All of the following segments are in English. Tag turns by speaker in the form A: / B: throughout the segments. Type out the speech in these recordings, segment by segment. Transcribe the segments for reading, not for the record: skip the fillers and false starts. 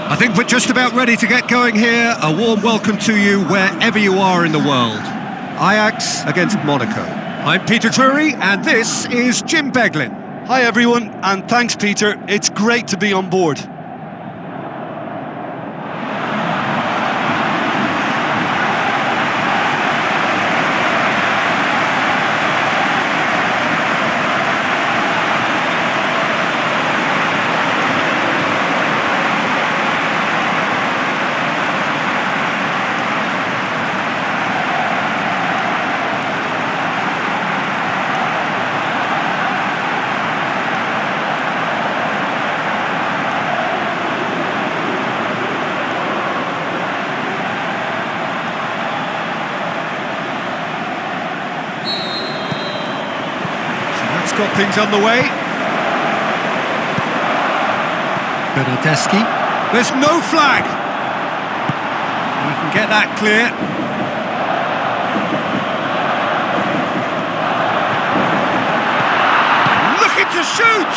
A: I think we're just about ready to get going here. A warm welcome to you wherever you are in the world. Ajax against Monaco. I'm Peter Drury, and this is Jim Beglin.
B: Hi everyone, and thanks Peter. It's great to be on board.
A: Got things underway. Bernardeschi. There's no flag. He can get that clear. Looking to shoot.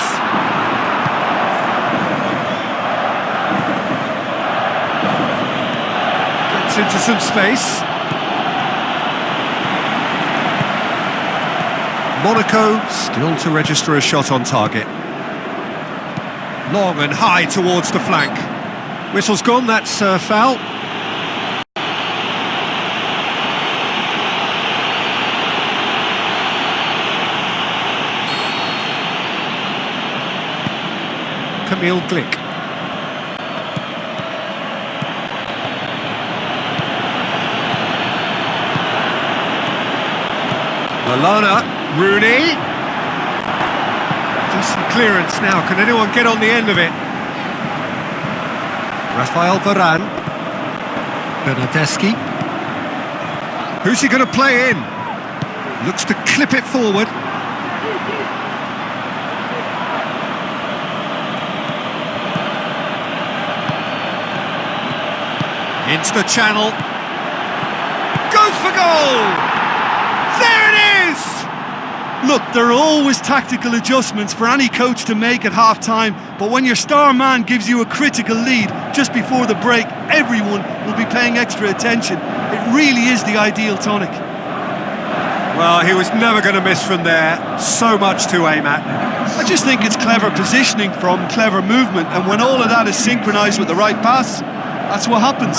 A: Gets into some space. Monaco still to register a shot on target. Long and high towards the flank. Whistle's gone, that's a foul. Camille Glick. Lallana. Rooney. Decent clearance now. Can anyone get on the end of it? Rafael Varane. Bernardeschi. Who's he going to play in? Looks to clip it forward. Into the channel. Goes for goal! There it is!
B: Look, there are always tactical adjustments for any coach to make at half-time, but when your star man gives you a critical lead just before the break, everyone will be paying extra attention. It really is the ideal tonic.
A: Well, he was never going to miss from there. So much to aim at.
B: I just think it's clever positioning from clever movement, and when all of that is synchronised with the right pass, that's what happens.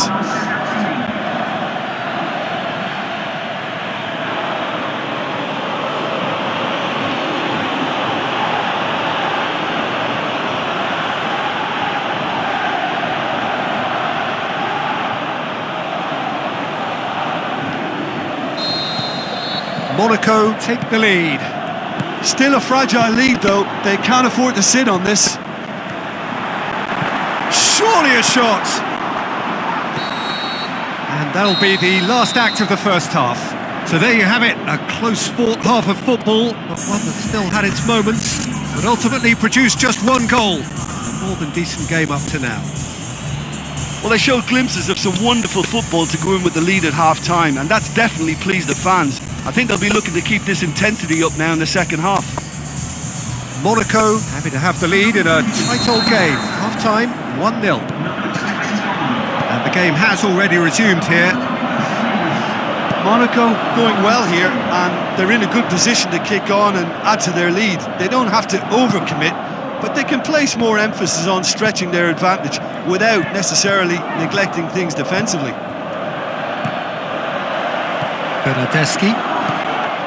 A: Monaco take the lead.
B: Still a fragile lead though, they can't afford to sit on this.
A: Surely a shot! And that'll be the last act of the first half. So there you have it, a close-fought half of football, but one that still had its moments, but ultimately produced just one goal. A more than decent game up to now.
B: Well, they showed glimpses of some wonderful football to go in with the lead at half-time, and that's definitely pleased the fans. I think they'll be looking to keep this intensity up now in the second half.
A: Monaco happy to have the lead in a tight old game. Half-time, 1-0. And the game has already resumed here.
B: Monaco going well here, and they're in a good position to kick on and add to their lead. They don't have to overcommit, but they can place more emphasis on stretching their advantage without necessarily neglecting things defensively.
A: Bernardeschi.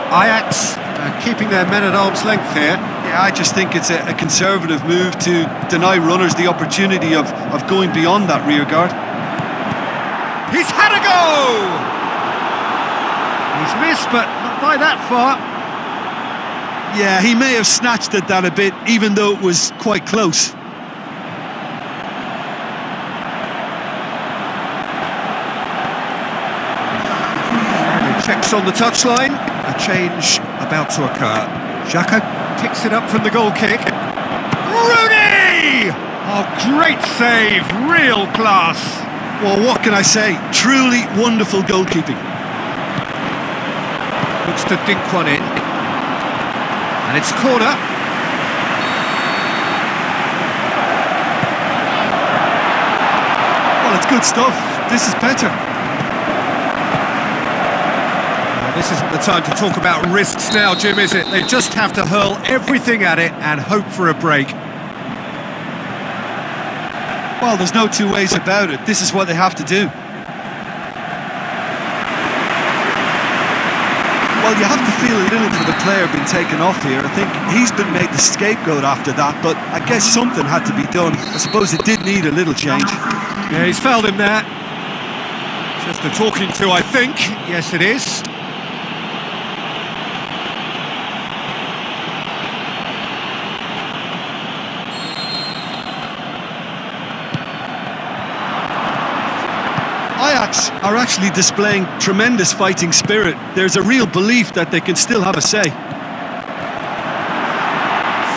A: Ajax keeping their men at arm's length here.
B: Yeah, I just think it's a conservative move to deny runners the opportunity of going beyond that rear guard.
A: He's had a go! He's missed, but not by that far.
B: Yeah, he may have snatched at that a bit, even though it was quite close.
A: Checks on the touchline. A change about to occur. Xhaka picks it up from the goal kick. Rooney! Oh, great save, real class.
B: Well, what can I say? Truly wonderful goalkeeping.
A: Looks to dink one in. And it's a corner.
B: good stuff. This is better.
A: This isn't the time to talk about risks now, Jim, is it? They just have to hurl everything at it and hope for a break.
B: Well, there's no two ways about it. This is what they have to do. Well, you have to feel a little for the player being taken off here. I think he's been made the scapegoat after that, but I guess something had to be done. I suppose it did need a little change.
A: Yeah, he's fouled him there. Just a talking to, I think. Yes, it is.
B: Ajax are actually displaying tremendous fighting spirit. There's a real belief that they can still have a say.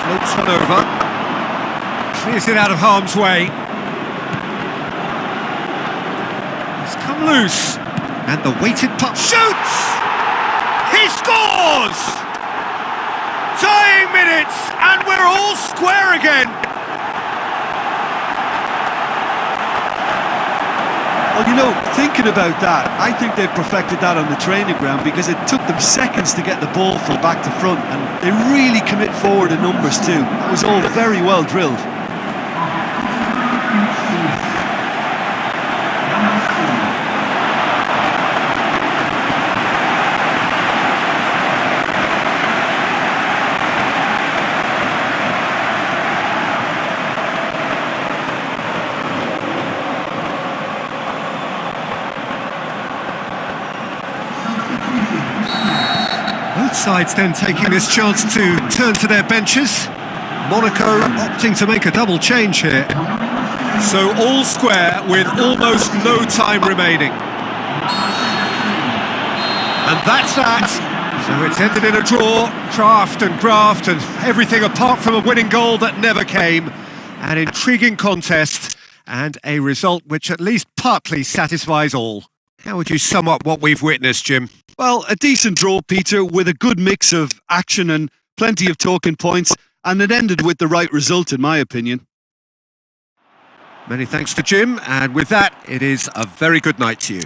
A: Floats one over. Clears it out of harm's way. He's come loose. And the weighted puck shoots! He scores! Dying minutes, and we're all square again.
B: Well, you know, thinking about that, I think they've perfected that on the training ground because it took them seconds to get the ball from back to front, and they really commit forward in numbers too. That was all very well drilled.
A: Both sides then taking this chance to turn to their benches. Monaco opting to make a double change here. So all square with almost no time remaining. And that's that. So it's ended in a draw, craft and graft and everything apart from a winning goal that never came. An intriguing contest and a result which at least partly satisfies all. How would you sum up what we've witnessed, Jim?
B: Well, a decent draw, Peter, with a good mix of action and plenty of talking points, and it ended with the right result, in my opinion.
A: Many thanks to Jim, and with that, it is a very good night to you.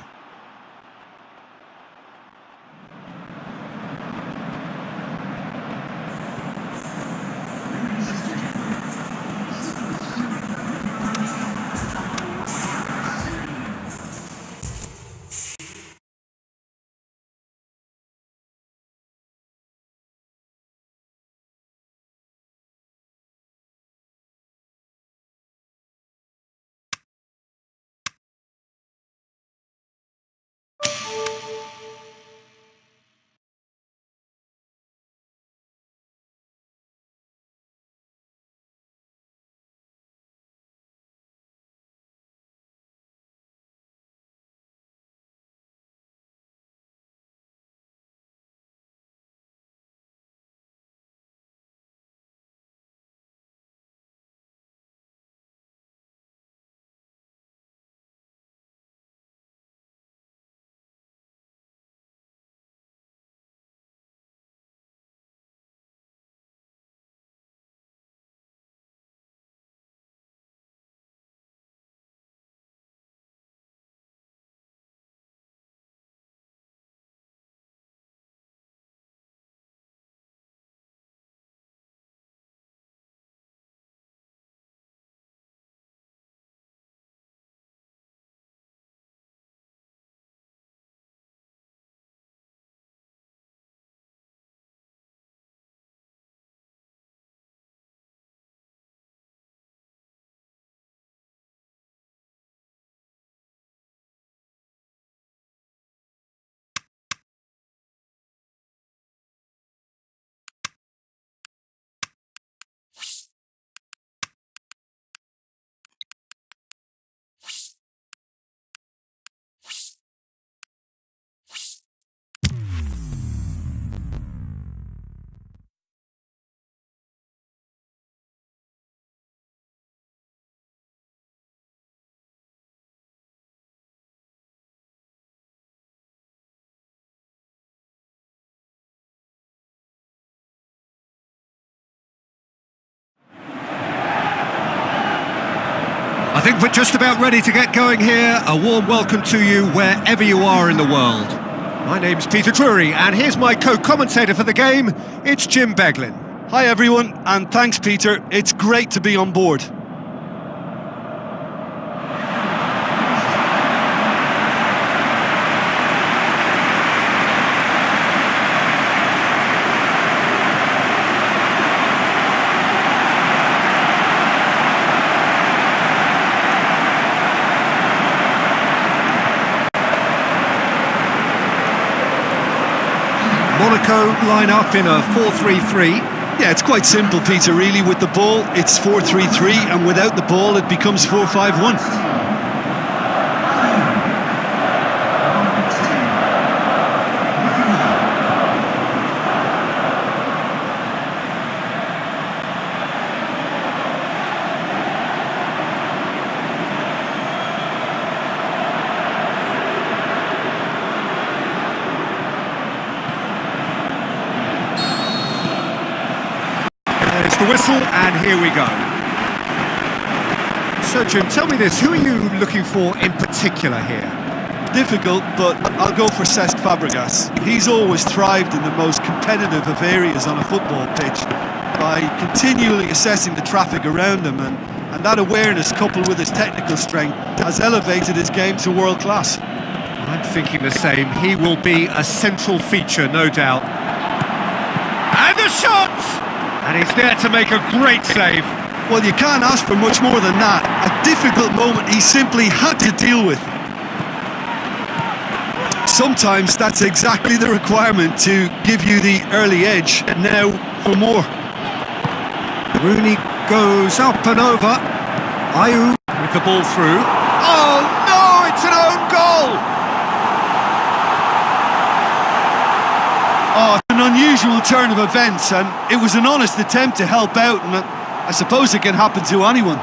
A: think we're just about ready to get going here. A warm welcome to you wherever you are in the world. My name's Peter Drury, and here's my co-commentator for the game. It's Jim Beglin.
B: Hi everyone, and thanks Peter. It's great to be on board.
A: Monaco line up in a 4-3-3.
B: Yeah, it's quite simple, Peter, really. With the ball, it's 4-3-3, and without the ball, it becomes 4-5-1.
A: There's the whistle, and here we go. So, Jim, tell me this, who are you looking for in particular here?
B: Difficult, but I'll go for Cesc Fabregas. He's always thrived in the most competitive of areas on a football pitch by continually assessing the traffic around him, and that awareness, coupled with his technical strength, has elevated his game to world class.
A: I'm thinking the same. He will be a central feature, no doubt. And the shot! And he's there to make a great save.
B: Well, you can't ask for much more than that. A difficult moment he simply had to deal with. Sometimes that's exactly the requirement to give you the early edge. And now for more.
A: Rooney goes up and over. Ayew with the ball through. Oh no, it's an own goal!
B: Oh, it's an unusual turn of events, and it was an honest attempt to help out, and I suppose it can happen to anyone.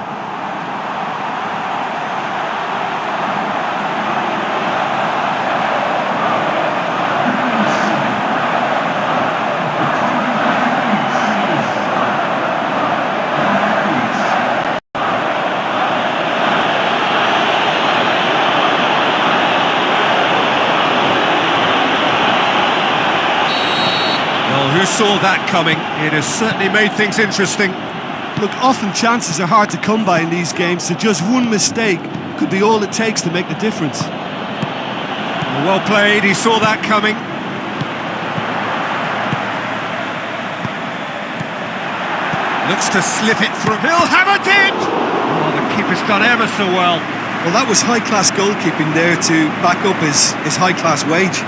A: Who saw that coming? It has certainly made things interesting.
B: Look, often chances are hard to come by in these games, so just one mistake could be all it takes to make the difference.
A: Well played, he saw that coming. Looks to slip it through. He'll have a dip! Oh, the keeper's done ever so well.
B: Well, that was high-class goalkeeping there to back up his high-class wage.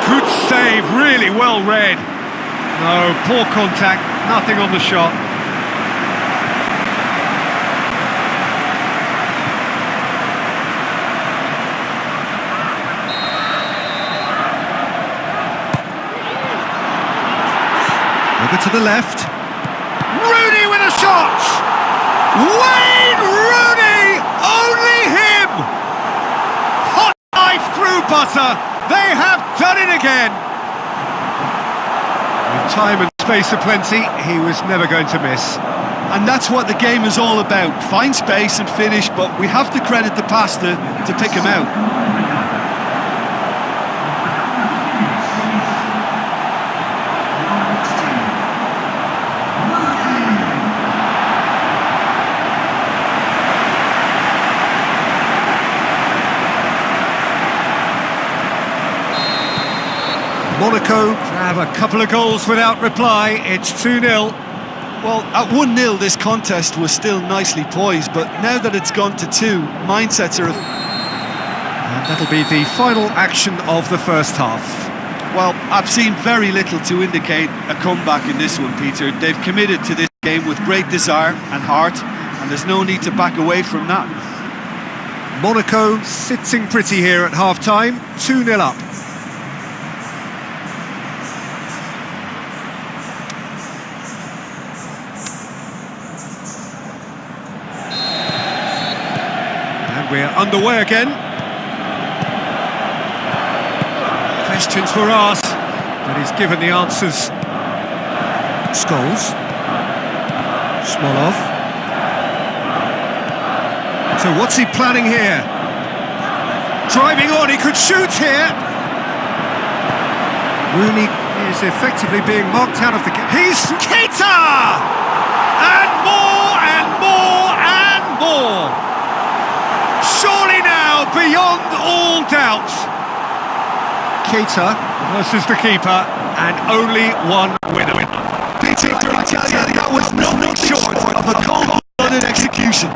A: Good save, really well read. No, poor contact, nothing on the shot. Over to the left. Rooney with a shot! Wayne Rooney! Only him! Hot knife through butter! They have done it again! With time and space aplenty, he was never going to miss.
B: And that's what the game is all about. Find space and finish, but we have to credit the pass to pick him out.
A: Monaco grab a couple of goals without reply. It's 2-0.
B: Well, at 1-0 this contest was still nicely poised, but now that it's gone to 2, mindsets are...
A: And that'll be the final action of the first half.
B: Well, I've seen very little to indicate a comeback in this one, Peter. They've committed to this game with great desire and heart, and there's no need to back away from that.
A: Monaco sitting pretty here at half-time, 2-0 up. we're underway again. Questions were asked, but he's given the answers. Scholes. Smolov. So what's he planning here? Driving on, he could shoot here. Rooney is effectively being marked out of the game. He's Keita! And more and more and more. Surely now, beyond all doubt. Keita versus the keeper, and only one winner.
B: Peter, I tell you, that was nothing short of a cold-blooded execution.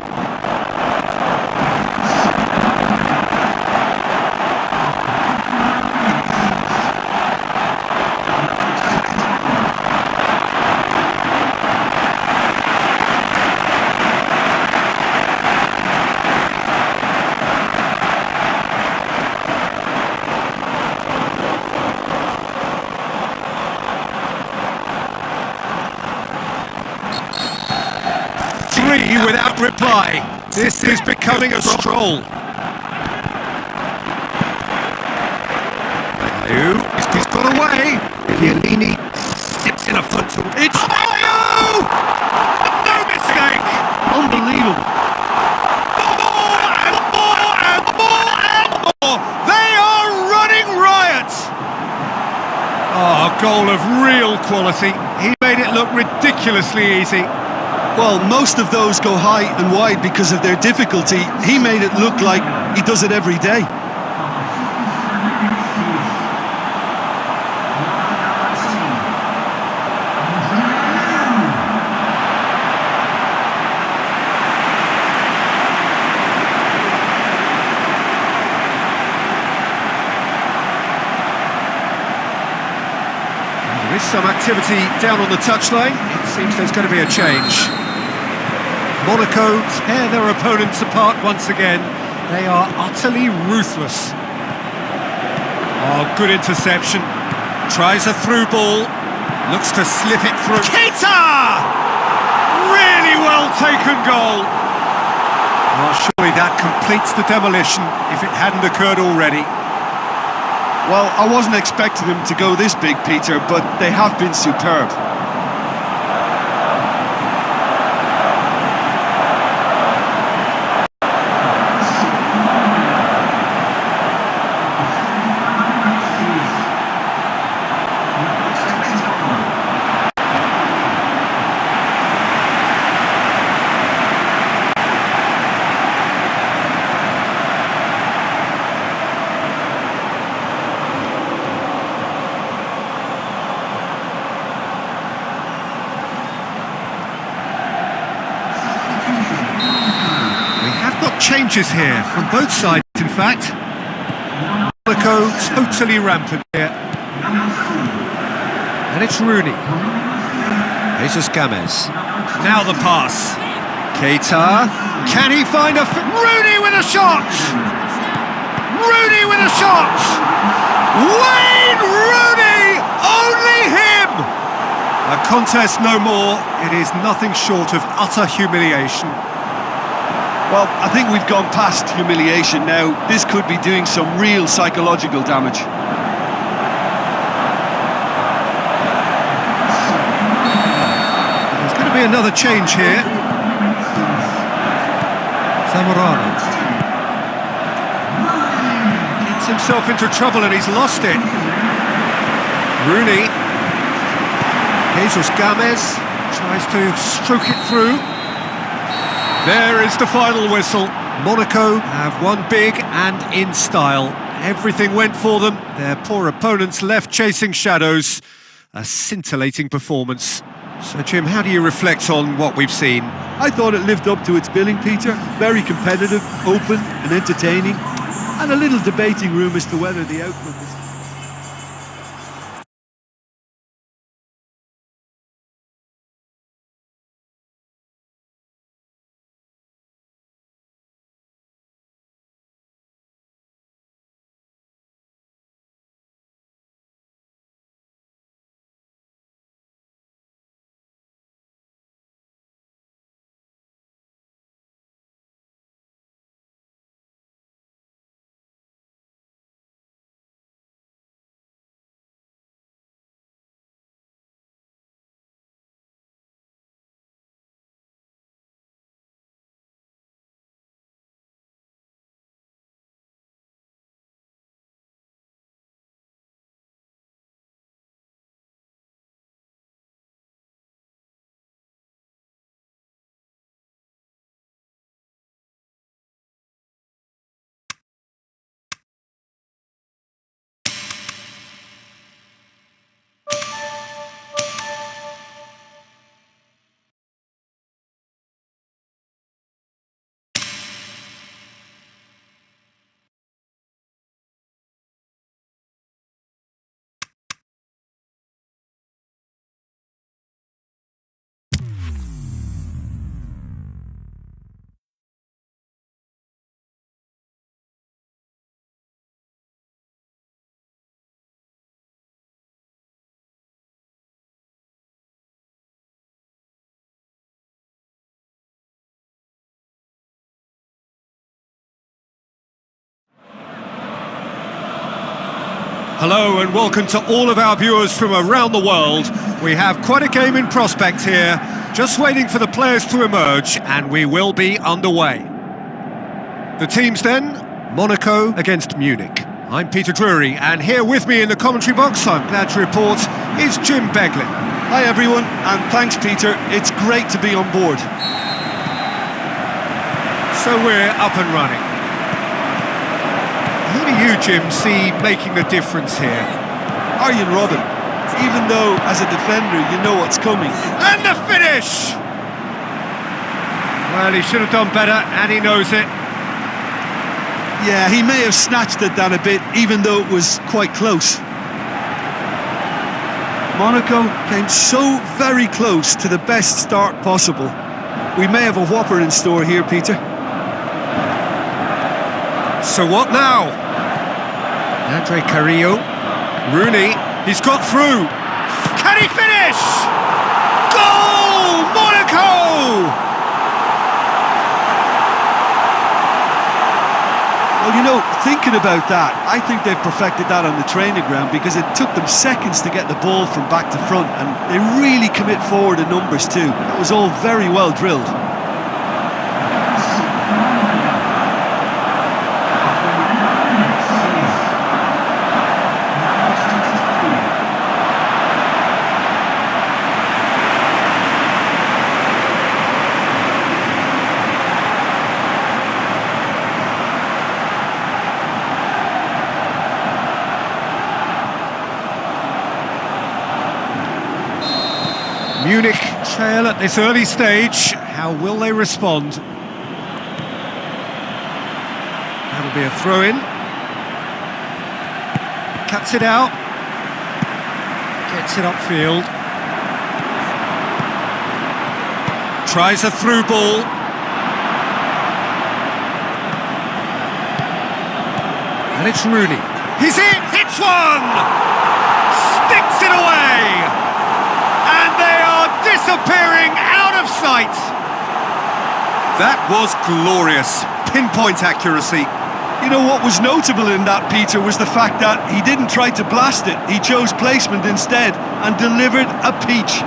A: Without reply. This is becoming a stroll. He's got away. Chiellini slips in a foot. It's Ayew! No mistake.
B: Unbelievable.
A: More and more and more and more. They are running riot. Oh, a goal of real quality. He made it look ridiculously easy.
B: Well, most of those go high and wide because of their difficulty. He made it look like he does it every day.
A: There is some activity down on the touchline. It seems there's going to be a change. Monaco tear their opponents apart once again. They are utterly ruthless. Oh, good interception. Tries a through ball. Looks to slip it through. Keita! Really well taken goal. Well, surely that completes the demolition if it hadn't occurred already.
B: Well, I wasn't expecting them to go this big, Peter, but they have been superb.
A: Changes here from both sides, in fact. Monaco totally rampant here. And it's Rooney. Jesus Gomez. Now the pass. Keita. Can he find a... Rooney with a shot! Rooney with a shot! Wayne Rooney! Only him! A contest no more. It is nothing short of utter humiliation.
B: Well, I think we've gone past humiliation now. This could be doing some real psychological damage.
A: There's going to be another change here. Zamorano. Gets himself into trouble and he's lost it. Rooney. Jesus Gomez tries to stroke it through. There is the final whistle. Monaco have won big and in style. Everything went for them. Their poor opponents left chasing shadows. A scintillating performance. So, Jim, how do you reflect on what we've seen?
B: I thought it lived up to its billing, Peter. Very competitive, open and entertaining. And a little debating room as to whether the outcome is...
A: Hello and welcome to all of our viewers from around the world. We have quite a game in prospect here, just waiting for the players to emerge, and we will be underway. The teams then, Monaco against Munich. I'm Peter Drury, and here with me in the commentary box, I'm glad to report, is Jim Beglin.
B: Hi everyone, and thanks Peter, it's great to be on board.
A: So we're up and running. Who do you, Jim, see making the difference here?
B: Arjen Robben, even though as a defender you know what's coming.
A: And the finish! Well, he should have done better, and he knows it.
B: Yeah, he may have snatched it down a bit, even though it was quite close. Monaco came so very close to the best start possible. We may have a whopper in store here, Peter.
A: So what now? Andre Carrillo, Rooney, he's got through. Can he finish? Goal! Monaco!
B: Well, you know, thinking about that, I think they've perfected that on the training ground because it took them seconds to get the ball from back to front, and they really commit forward in numbers too. That was all very well drilled.
A: Munich trail at this early stage. How will they respond? That'll be a throw-in. Cuts it out. Gets it upfield. Tries a through ball. And it's Rooney. He's in! Hits one! Sticks it away! And they are disappearing out of sight. That was glorious. Pinpoint accuracy.
B: You know what was notable in that, Peter, was the fact that he didn't try to blast it. He chose placement instead and delivered a peach.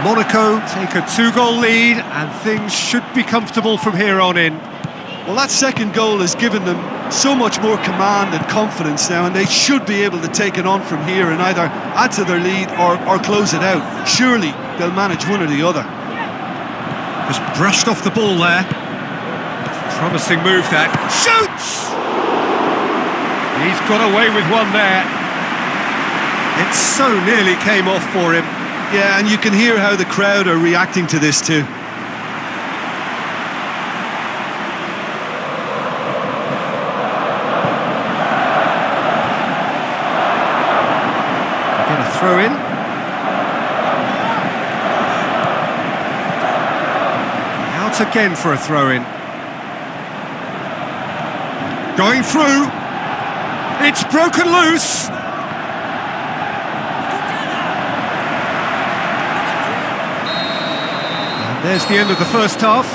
A: Monaco take a 2-goal lead, and things should be comfortable from here on in.
B: Well, that second goal has given them so much more command and confidence now, and they should be able to take it on from here and either add to their lead or close it out. Surely they'll manage one or the other.
A: Just brushed off the ball there. Promising move that. Shoots! He's got away with one there. It so nearly came off for him.
B: Yeah, and you can hear how the crowd are reacting to this too.
A: Again, a throw in. Out again for a throw in. Going through. It's broken loose. There's the end of the first half.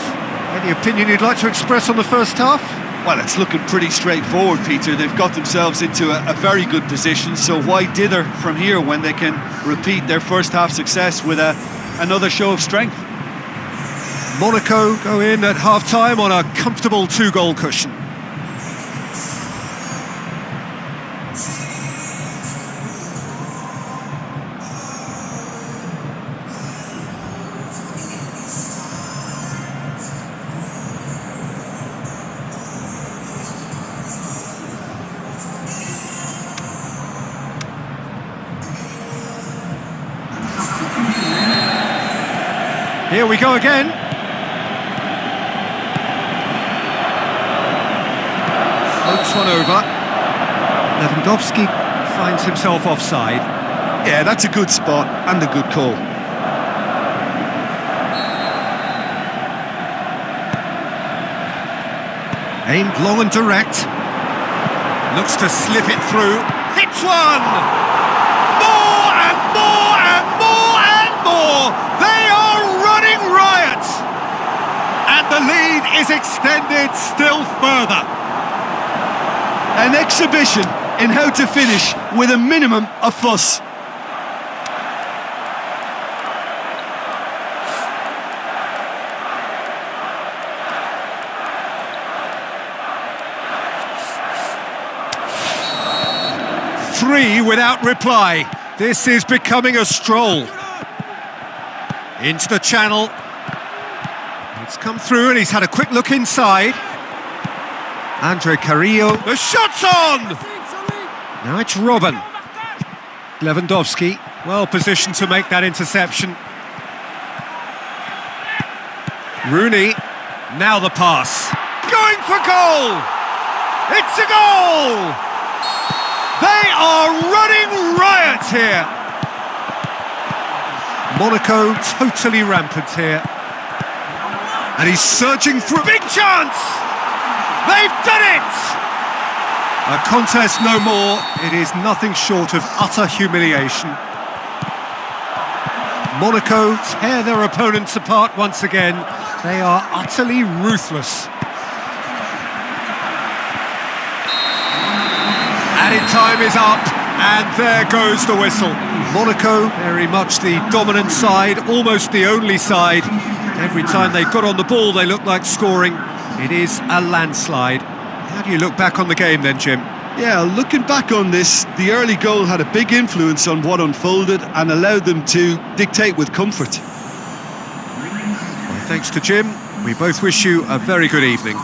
A: Any opinion you'd like to express on the first half?
B: Well, it's looking pretty straightforward, Peter. They've got themselves into a very good position, so why dither from here when they can repeat their first half success with another show of strength?
A: Monaco go in at half-time on a comfortable 2-goal cushion. Here we go again. Floats one over. Lewandowski finds himself offside.
B: Yeah, that's a good spot and a good call.
A: Aimed long and direct. Looks to slip it through. Hits one! More and more and more and more! They are running riot! And the lead is extended still further.
B: An exhibition in how to finish with a minimum of fuss.
A: Three without reply. This is becoming a stroll. Into the channel. It's come through and he's had a quick look inside. Andre Carrillo. The shot's on! Now it's Robin. Lewandowski, well positioned to make that interception. Rooney, now the pass. Going for goal! It's a goal! They are running riot here. Monaco totally rampant here. And he's surging through. Big chance! They've done it! A contest no more. It is nothing short of utter humiliation. Monaco tear their opponents apart once again. They are utterly ruthless. Added time is up, and there goes the whistle. Monaco, very much the dominant side, almost the only side. Every time they got on the ball, they looked like scoring. It is a landslide. How do you look back on the game then, Jim?
B: Yeah, looking back on this, the early goal had a big influence on what unfolded and allowed them to dictate with comfort.
A: Well, thanks to Jim. We both wish you a very good evening.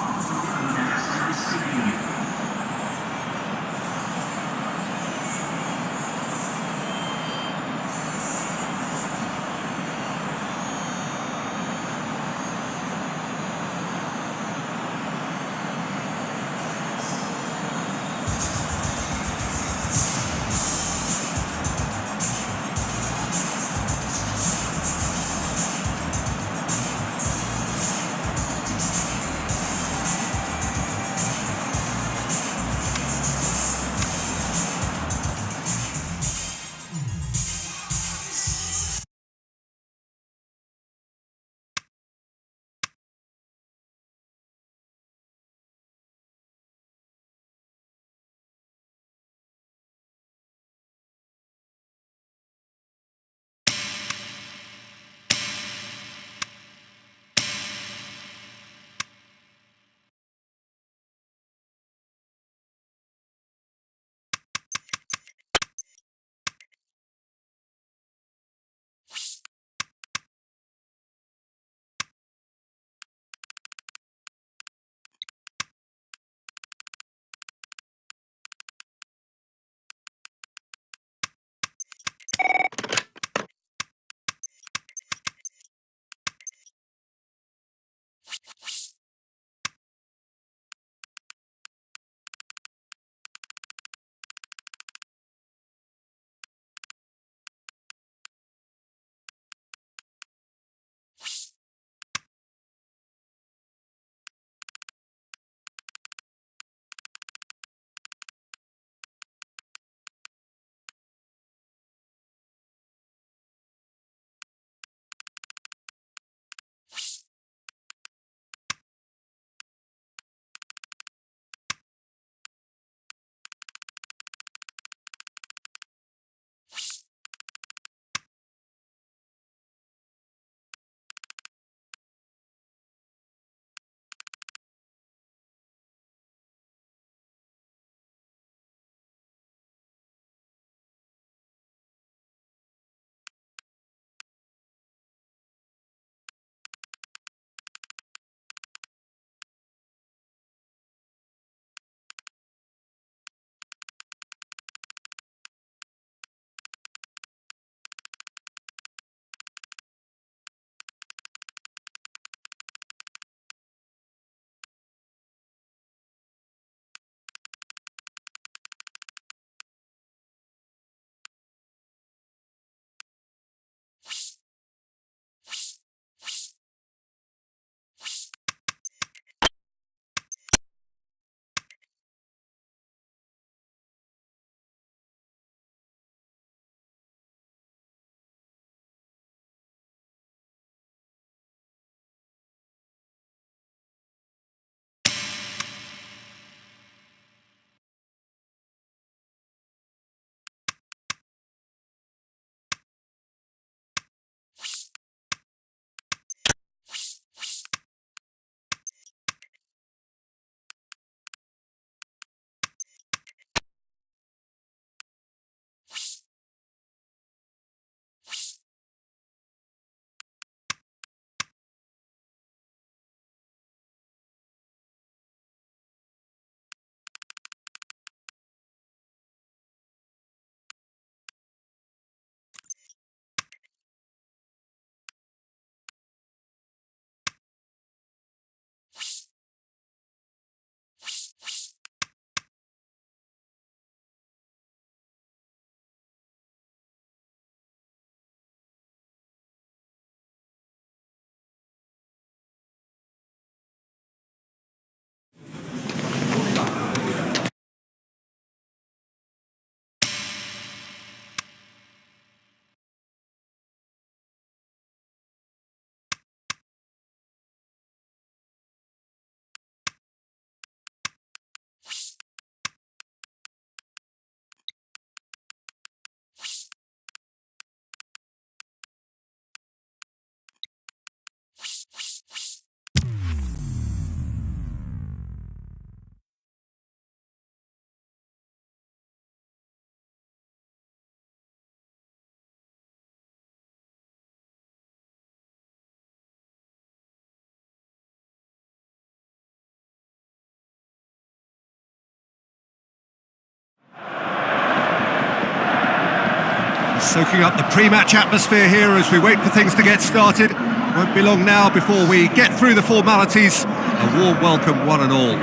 A: Soaking up the pre-match atmosphere here as we wait for things to get started. Won't be long now before we get through the formalities. A warm welcome, one and all.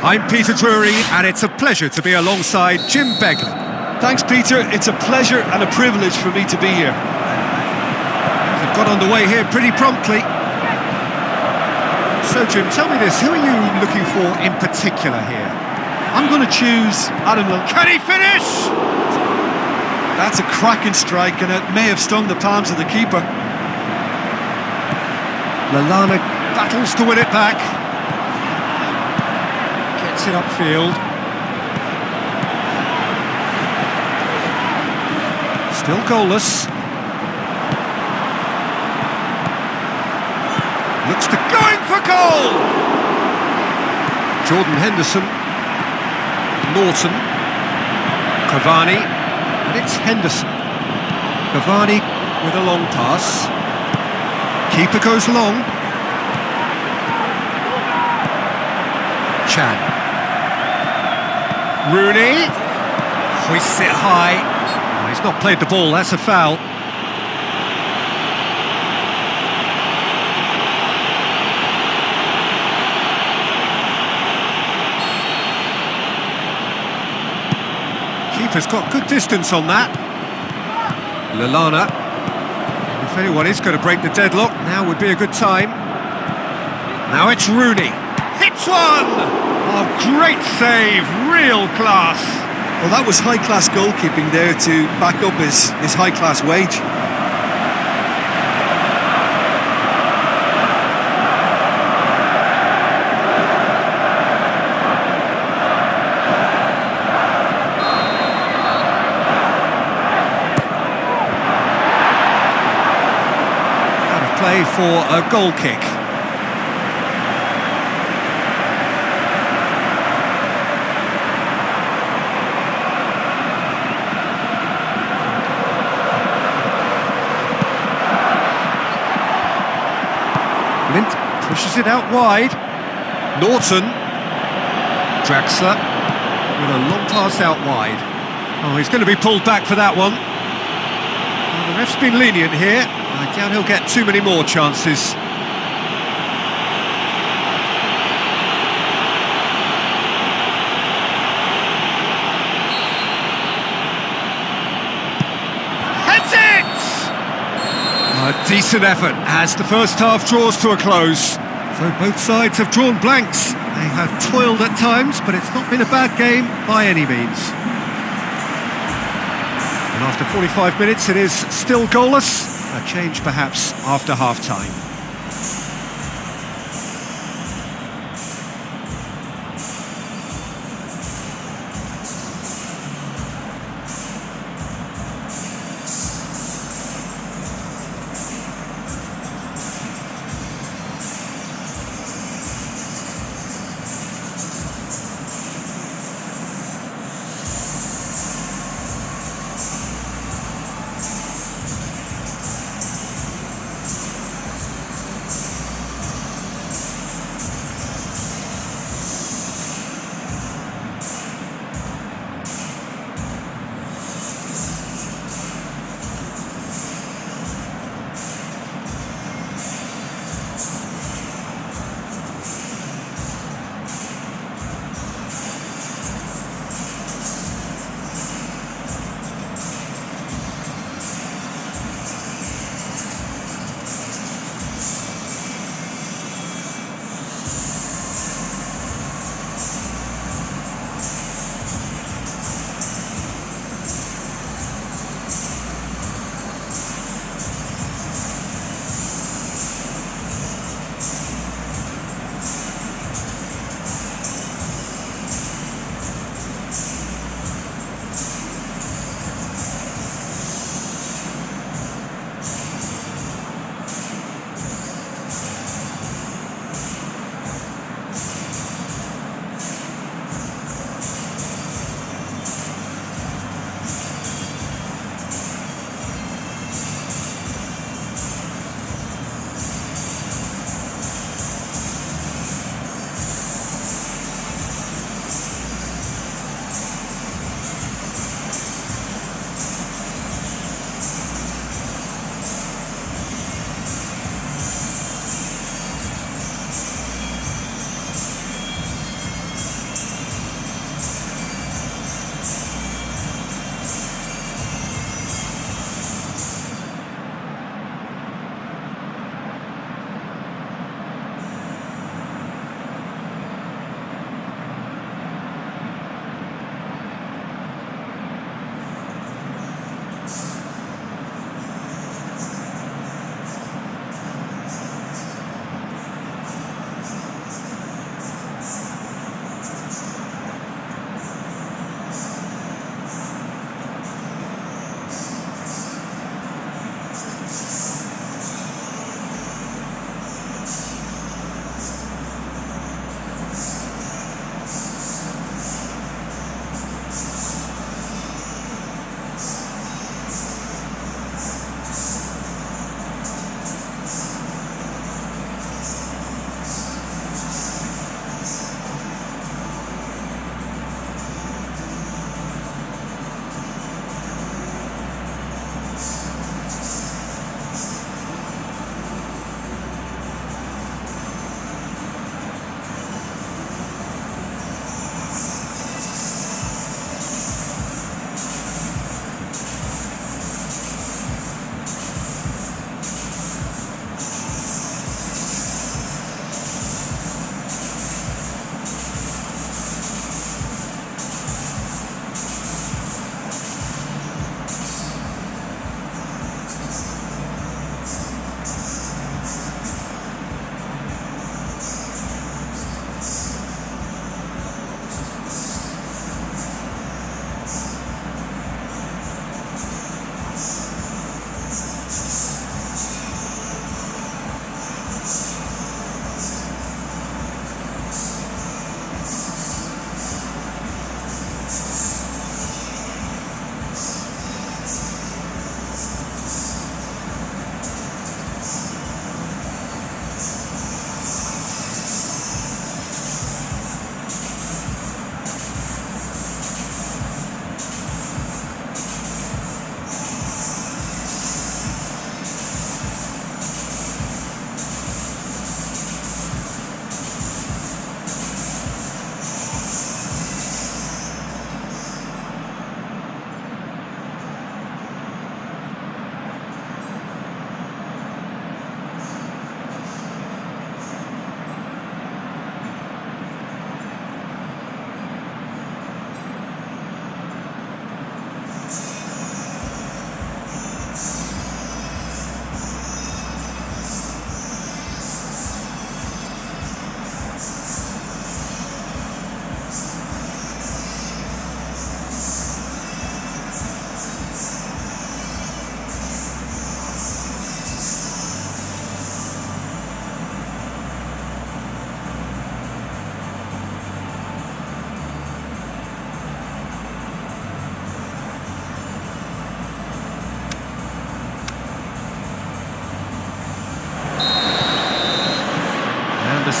A: I'm Peter Drury, and it's a pleasure to be alongside Jim Beglin.
B: Thanks, Peter. It's a pleasure and a privilege for me to be here.
A: Things have got underway here pretty promptly. So, Jim, tell me this, who are you looking for in particular here?
B: I'm going to choose Adam.
A: Can he finish?
B: That's a cracking strike, and it may have stung the palms of the keeper.
A: Lallana battles to win it back. Gets it upfield. Still goalless. Looks to going for goal! Jordan Henderson. Norton. Cavani. And it's Henderson. Cavani with a long pass. Keeper goes long. Chan. Rooney. Hoists it high. Oh, he's not played the ball, that's a foul. Keeper's got good distance on that. Lallana. If anyone is going to break the deadlock, now would be a good time. Now it's Rooney. Hits one! Oh, great save, real class.
B: Well, that was high-class goalkeeping there to back up his high-class wage.
A: Play for a goal kick. Lint pushes it out wide. Norton. Draxler with a long pass out wide. Oh, he's going to be pulled back for that one. Well, the ref's been lenient here. I doubt he'll get too many more chances. Heads it! A decent effort as the first half draws to a close. So both sides have drawn blanks. They have toiled at times, but it's not been a bad game by any means. And after 45 minutes, it is still goalless. A change perhaps after half-time.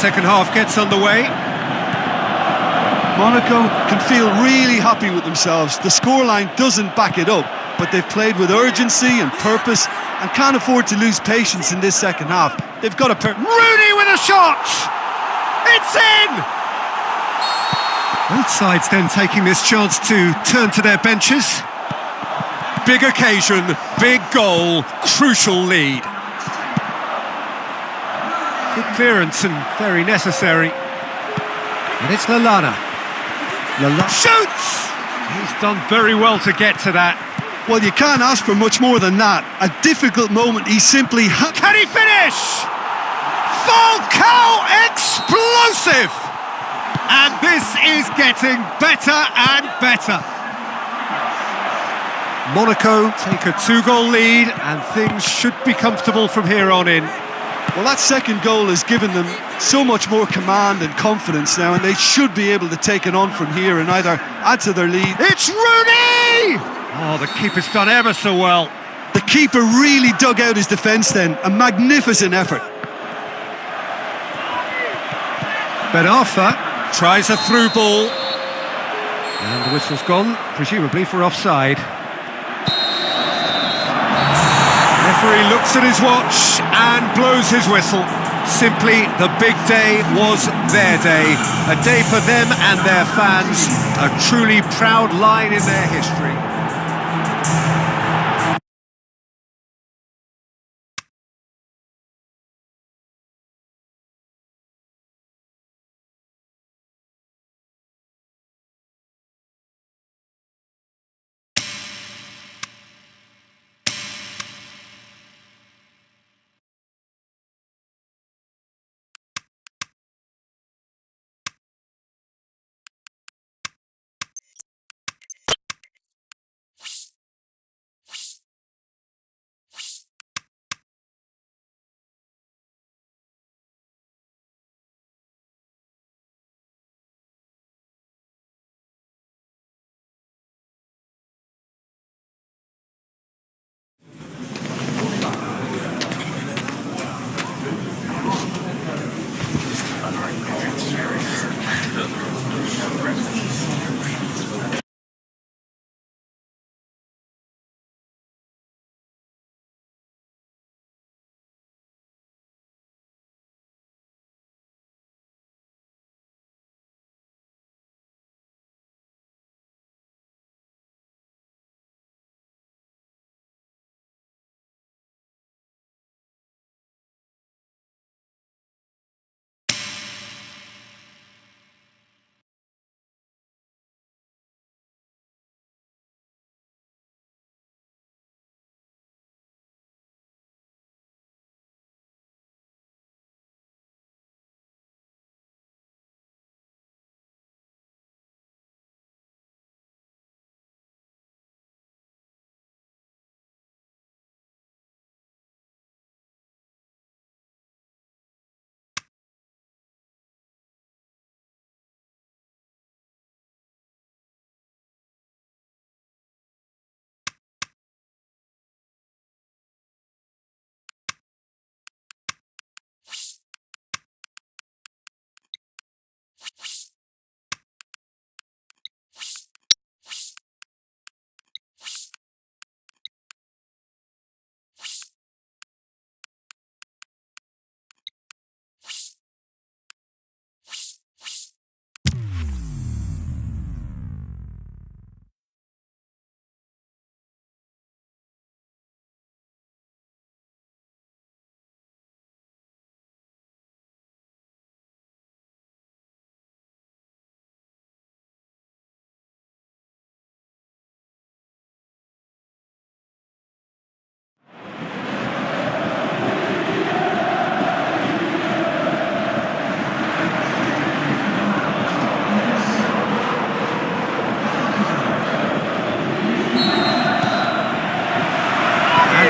A: second half gets underway.
B: Monaco can feel really happy with themselves. The scoreline doesn't back it up, but they've played with urgency and purpose and can't afford to lose patience in this second half. They've got a
A: Rooney with a shot! It's in! Both sides then taking this chance to turn to their benches. Big occasion, big goal, crucial lead. Good clearance and very necessary. And it's Lallana. Lallana shoots! He's done very well to get to that.
B: Well, you can't ask for much more than that. A difficult moment, he simply...
A: Can he finish? Falcao explosive! And this is getting better and better. Monaco take a 2-goal lead and things should be comfortable from here on in.
B: Well, that second goal has given them so much more command and confidence now, and they should be able to take it on from here and either add to their lead.
A: It's Rooney! Oh, the keeper's done ever so well.
B: The keeper really dug out his defence then. A magnificent effort.
A: Ben Arthur tries a through ball. And the whistle's gone, presumably for offside. Referee looks at his watch and blows his whistle. Simply, the big day was their day. A day for them and their fans. A truly proud line in their history.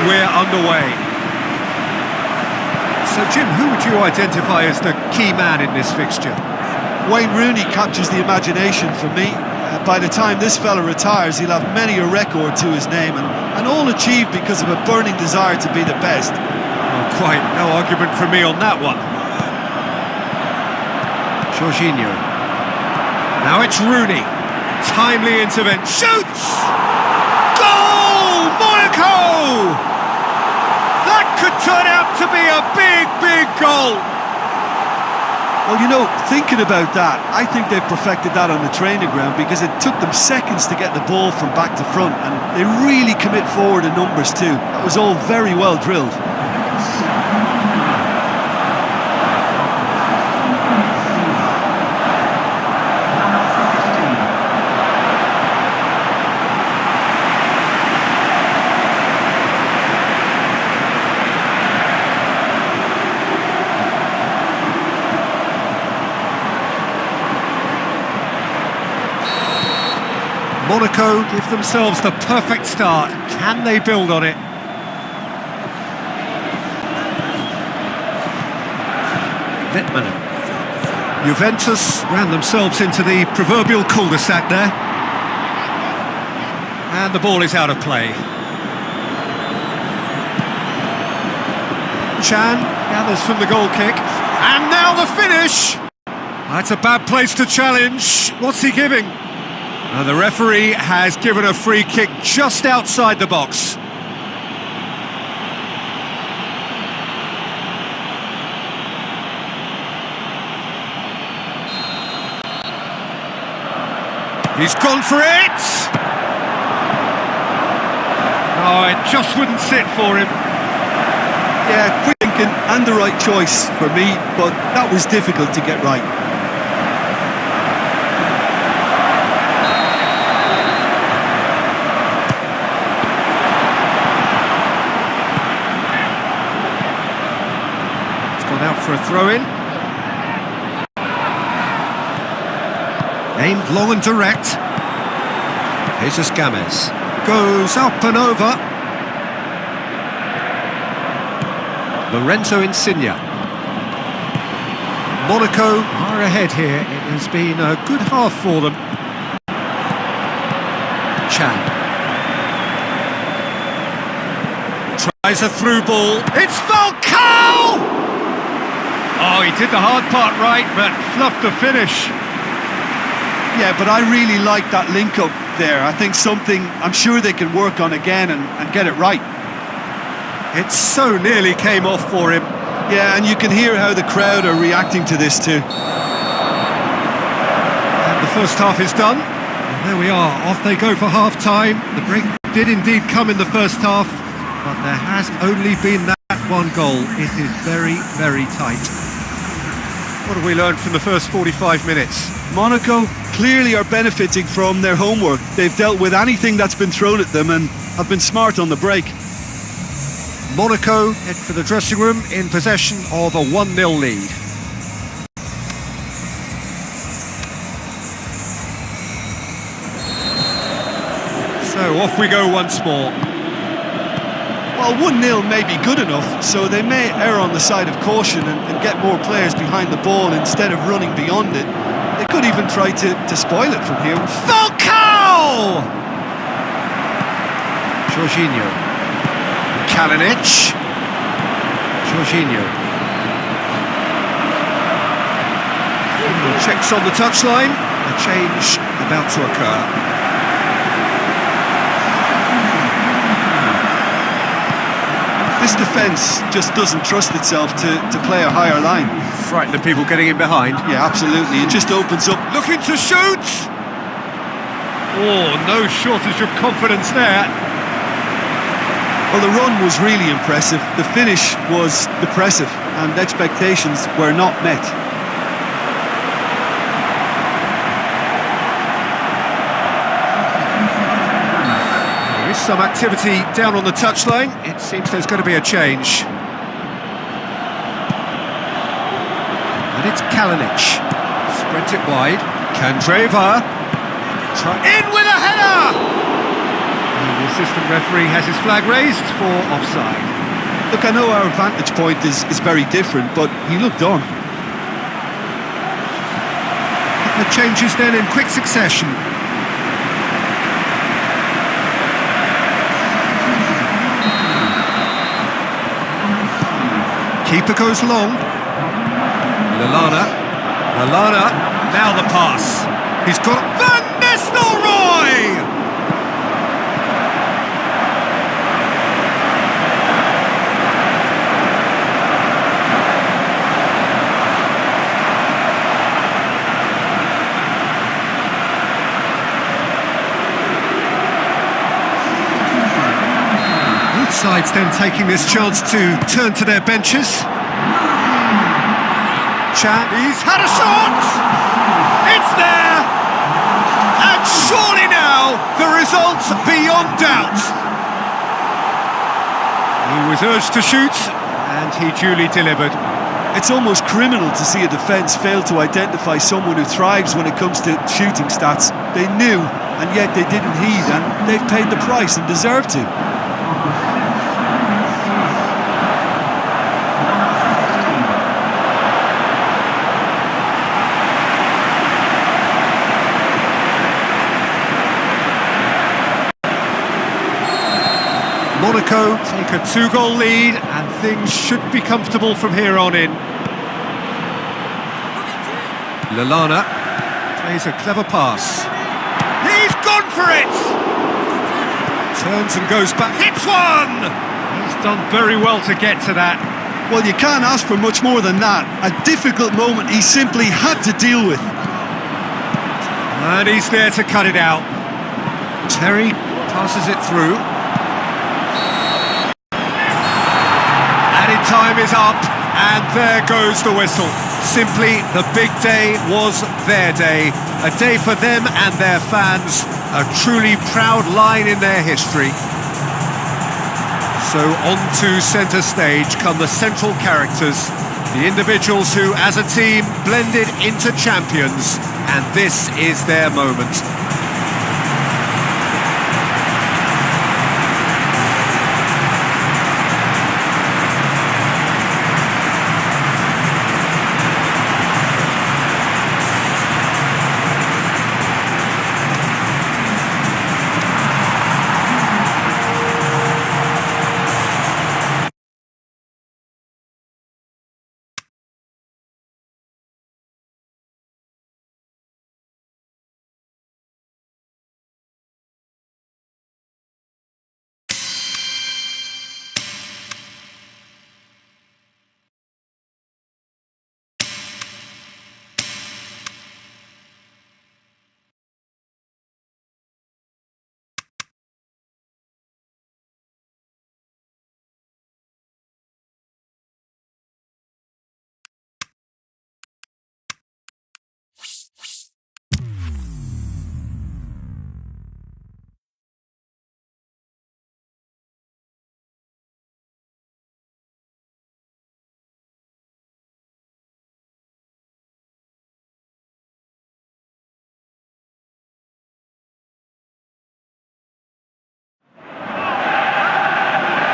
A: We're underway. So, Jim, who would you identify as the key man in this fixture?
B: Wayne Rooney captures the imagination for me. By the time this fella retires, he'll have many a record to his name, and all achieved because of a burning desire to be the best.
A: Oh, quite no argument from me on that one. Jorginho. Now it's Rooney. Timely intervention. Shoots! Goal! Monaco! That could turn out to be a big, big goal.
B: Well, you know, thinking about that, I think they've perfected that on the training ground because it took them seconds to get the ball from back to front, and they really commit forward in numbers too. That was all very well drilled.
A: Monaco give themselves the perfect start. Can they build on it? Littmann. Juventus ran themselves into the proverbial cul-de-sac there. And the ball is out of play. Chan gathers from the goal kick. And now the finish! That's a bad place to challenge. What's he giving? The referee has given a free kick just outside the box. He's gone for it! Oh, it just wouldn't sit for him.
B: Yeah, quick thinking and the right choice for me, but that was difficult to get right.
A: Out for a throw-in. Aimed long and direct. Jesus Gomez goes up and over. Lorenzo Insigne. Monaco are ahead here. It has been a good half for them. Chan tries a through ball. It's Falcao! Oh, he did the hard part right, but fluffed the finish.
B: Yeah, but I really like that link-up there. I think something I'm sure they can work on again and get it right.
A: It so nearly came off for him.
B: Yeah, and you can hear how the crowd are reacting to this too.
A: And the first half is done. And there we are, off they go for half-time. The break did indeed come in the first half, but there has only been that one goal. It is very, very tight. What have we learned from the first 45 minutes?
B: Monaco clearly are benefiting from their homework. They've dealt with anything that's been thrown at them and have been smart on the break.
A: Monaco head for the dressing room in possession of a 1-0 lead. So off we go once more.
B: Well, 1-0 may be good enough, so they may err on the side of caution and get more players behind the ball instead of running beyond it. They could even try to spoil it from here.
A: Falcao! Jorginho. Kalinic. Jorginho. Checks on the touchline. A change about to occur.
B: This defence just doesn't trust itself to play a higher line.
A: Frighten the people getting in behind.
B: Yeah, absolutely. It just opens up.
A: Looking to shoot! Oh, no shortage of confidence there.
B: Well, the run was really impressive. The finish was depressive, and expectations were not met.
A: Some activity down on the touchline. It seems there's going to be a change. And it's Kalinic. Spreads it wide. Candreva. In with a header! And the assistant referee has his flag raised for offside.
B: Look, I know our vantage point is very different, but he looked on.
A: The changes then in quick succession. Keeper goes long. Lallana. Lallana, now the pass. He's got Van Nistelrooy! Both sides then taking this chance to turn to their benches. He's had a shot! It's there! And surely now, the result's beyond doubt. He was urged to shoot, and he duly delivered.
B: It's almost criminal to see a defence fail to identify someone who thrives when it comes to shooting stats. They knew, and yet they didn't heed, and they've paid the price and deserve to.
A: Monaco take a 2-goal lead and things should be comfortable from here on in. Lallana plays a clever pass. He's gone for it! Turns and goes back. Hits one! He's done very well to get to that.
B: Well, you can't ask for much more than that. A difficult moment he simply had to deal with.
A: And he's there to cut it out. Terry passes it through. Time is up, and there goes the whistle. Simply, the big day was their day. A day for them and their fans. A truly proud line in their history. So on to centre stage come the central characters, the individuals who, as a team, blended into champions, and this is their moment.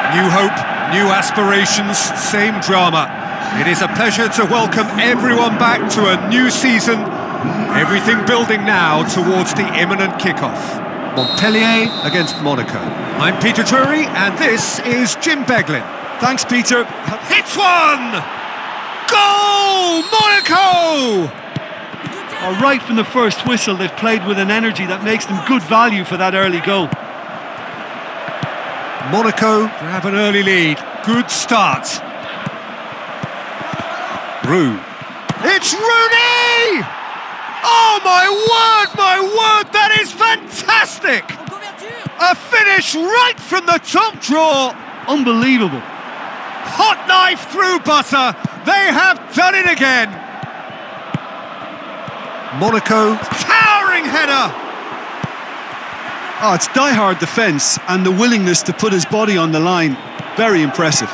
A: New hope, new aspirations, same drama. It is a pleasure to welcome everyone back to a new season. Everything building now towards the imminent kickoff. Montpellier against Monaco. I'm Peter Drury, and this is Jim Beglin.
B: Thanks, Peter.
A: Hits one! Goal! Monaco!
B: Right from the first whistle, they've played with an energy that makes them good value for that early goal.
A: Monaco grab an early lead. Good start. Roux. It's Rooney! Oh, my word, that is fantastic! A finish right from the top draw.
B: Unbelievable.
A: Hot knife through butter. They have done it again. Monaco, towering header.
B: Oh, it's die-hard defence and the willingness to put his body on the line. Very impressive.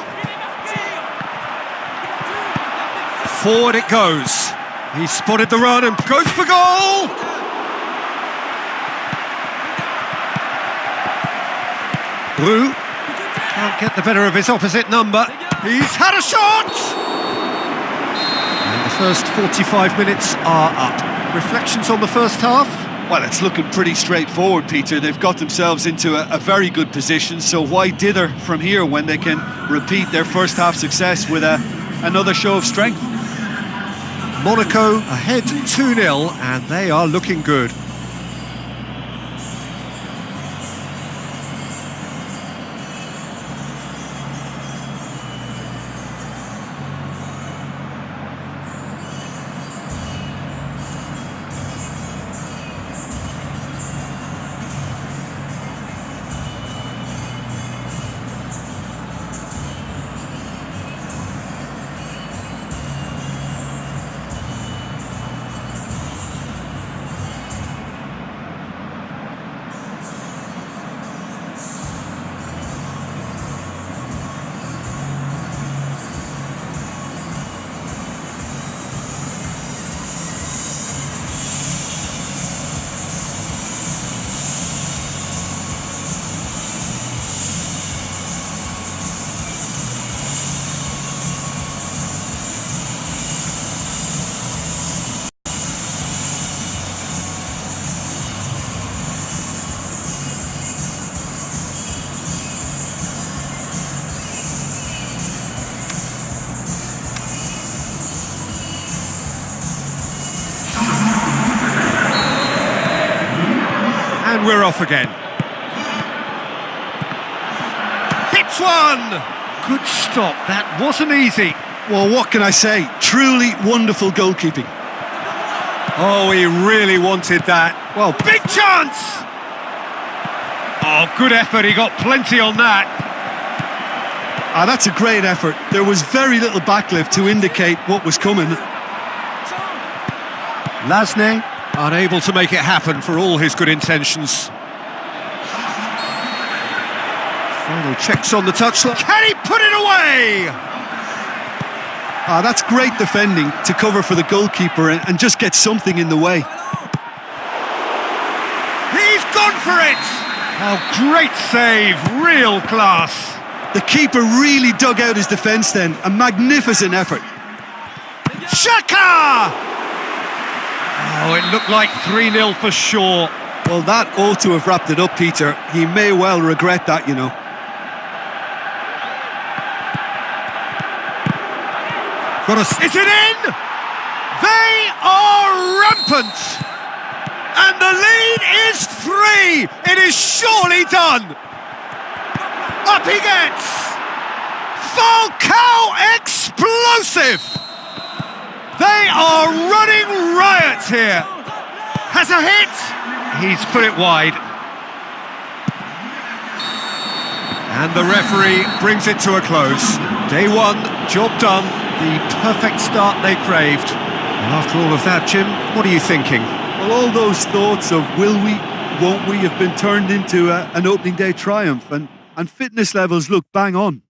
A: Forward it goes. He spotted the run and goes for goal! Roux can't get the better of his opposite number. He's had a shot! And the first 45 minutes are up. Reflections on the first half?
B: Well, it's looking pretty straightforward, Peter. They've got themselves into a very good position, so why dither from here when they can repeat their first half success with another show of strength?
A: Monaco ahead 2-0, and they are looking good. And we're off again. Hits one! Good stop, that wasn't easy.
B: Well, what can I say? Truly wonderful goalkeeping.
A: Oh, he really wanted that. Well, big chance! Oh, good effort, he got plenty on that.
B: Ah, that's a great effort. There was very little backlift to indicate what was coming.
A: Lasne, unable to make it happen for all his good intentions. Final checks on the touchline. Can he put it away?
B: Ah, that's great defending to cover for the goalkeeper and just get something in the way.
A: He's gone for it! Oh, great save, real class.
B: The keeper really dug out his defence then, a magnificent effort.
A: Shaka! Oh, it looked like 3-0 for sure.
B: Well, that ought to have wrapped it up, Peter. He may well regret that, you know.
A: Is it in? They are rampant! And the lead is 3! It is surely done! Up he gets! Falcao explosive! They are running riot here! Has a hit! He's put it wide. And the referee brings it to a close. Day one, job done. The perfect start they craved. And after all of that, Jim, what are you thinking?
B: Well, all those thoughts of will we, won't we have been turned into an opening day triumph, and fitness levels look bang on.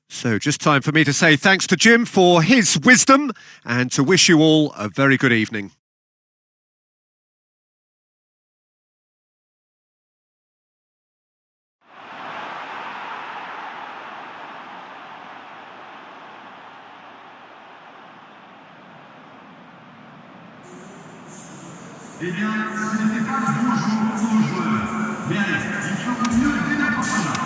A: So just time for me to say thanks to Jim for his wisdom and to wish you all a very good evening.
C: Eh bien, ce n'était pas le bonjour aux joueurs. Mais allez, ils feront mieux dès la prochaine match.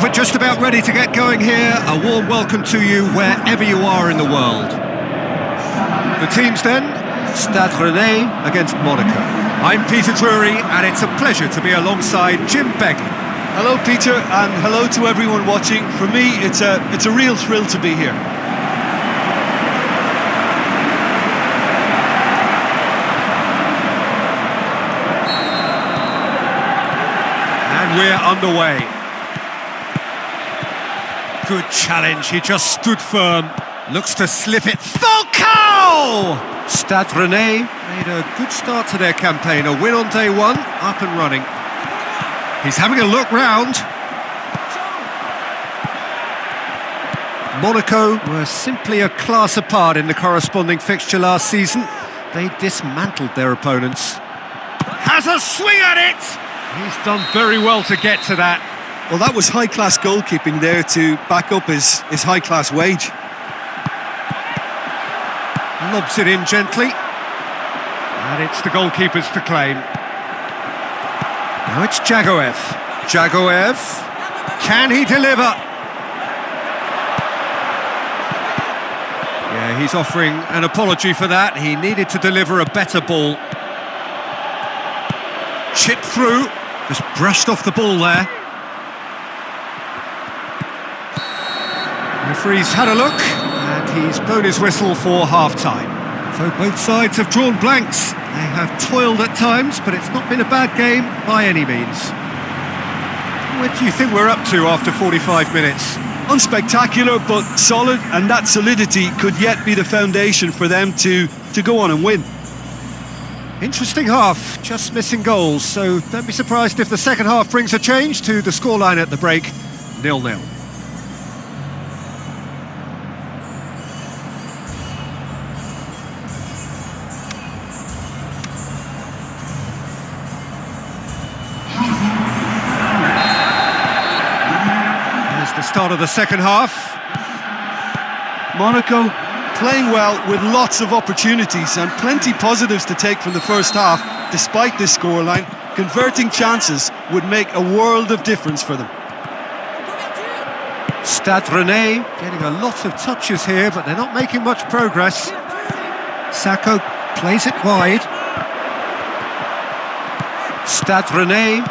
A: we're just about ready to get going here. A warm welcome to you wherever you are in the world. The teams then, Stade Rennais against Monaco. I'm Peter Drury, and it's a pleasure to be alongside Jim Beggy.
B: Hello, Peter, and hello to everyone watching. For me, it's a real thrill to be here.
A: And we're underway. Good challenge, he just stood firm. Looks to slip it. Falcao! Stade Rennais made a good start to their campaign. A win on day one, up and running. He's having a look round. Monaco were simply a class apart in the corresponding fixture last season. They dismantled their opponents. Has a swing at it! He's done very well to get to that.
B: Well, that was high-class goalkeeping there to back up his high-class wage.
A: Lobs it in gently. And it's the goalkeepers to claim. Now it's Jagoev. Jagoev. Can he deliver? Yeah, he's offering an apology for that. He needed to deliver a better ball. Chipped through. Just brushed off the ball there. Referee's had a look, and he's blown his whistle for half-time. So both sides have drawn blanks. They have toiled at times, but it's not been a bad game by any means. What do you think we're up to after 45 minutes?
B: Unspectacular, but solid, and that solidity could yet be the foundation for them to go on and win.
A: Interesting half, just missing goals, so don't be surprised if the second half brings a change to the scoreline at the break, 0-0. Here's the start of the second half.
B: Monaco playing well with lots of opportunities and plenty positives to take from the first half. Despite this scoreline, converting chances would make a world of difference for them.
A: Stade Rennais getting a lot of touches here, but they're not making much progress. Sacco plays it wide. Stade Rennais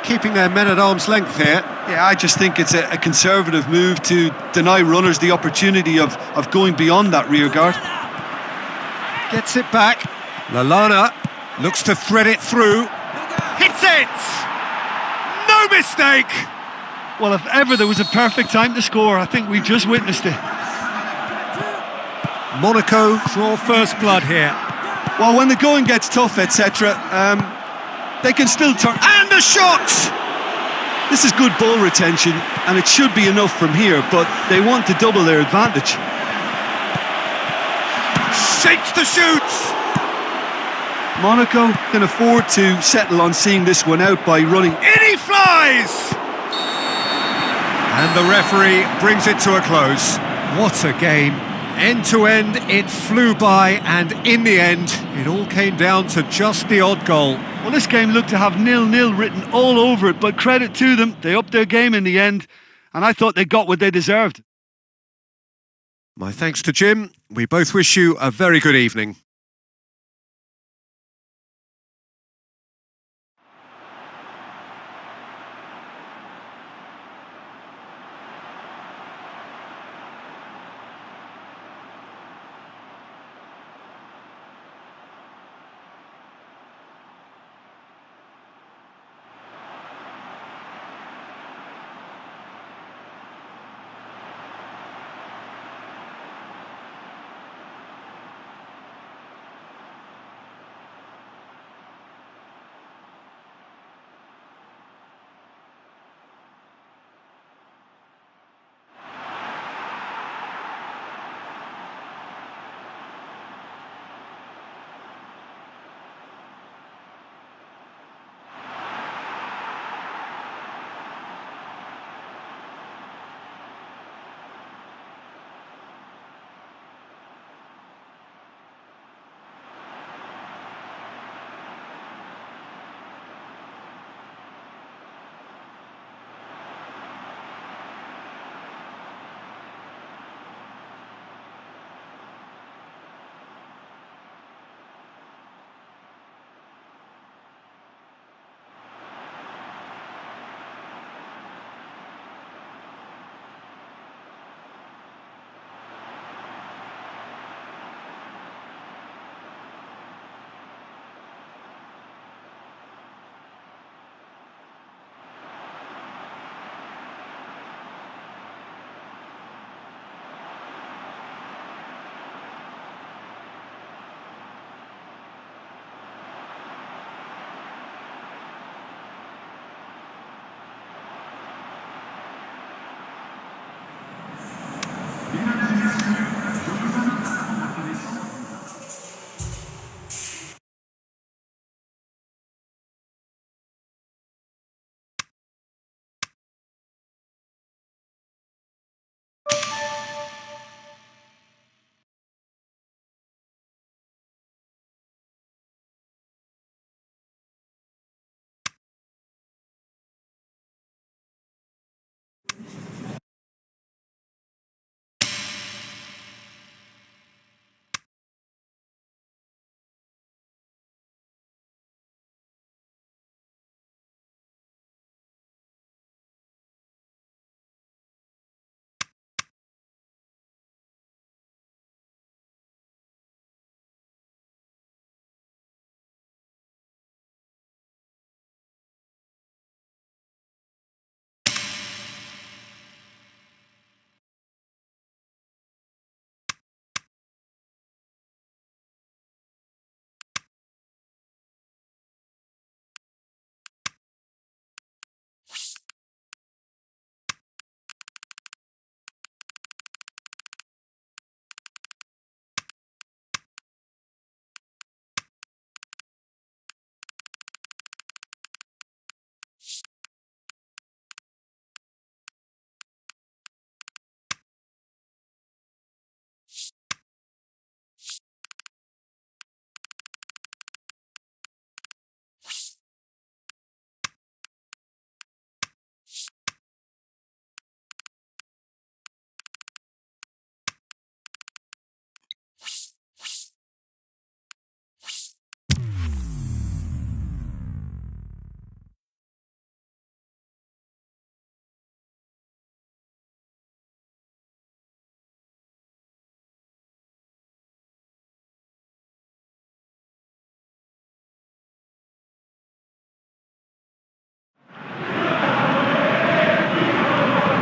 A: keeping their men at arm's length here.
B: Yeah, I just think it's a conservative move to deny runners the opportunity of going beyond that rear guard.
A: Gets it back. Lallana looks to thread it through. Hits it! No mistake!
B: Well, if ever there was a perfect time to score, I think we've just witnessed it.
A: Monaco draw first blood here.
B: Well, when the going gets tough, etc., they can still turn...
A: And the shot!
B: This is good ball retention, and it should be enough from here, but they want to double their advantage.
A: Shapes to shoot!
B: Monaco can afford to settle on seeing this one out by running.
A: In he flies! And the referee brings it to a close. What a game. End to end, it flew by, and in the end, it all came down to just the odd goal.
B: Well, this game looked to have 0-0 written all over it, but credit to them, they upped their game in the end, and I thought they got what they deserved.
A: My thanks to Jim. We both wish you a very good evening.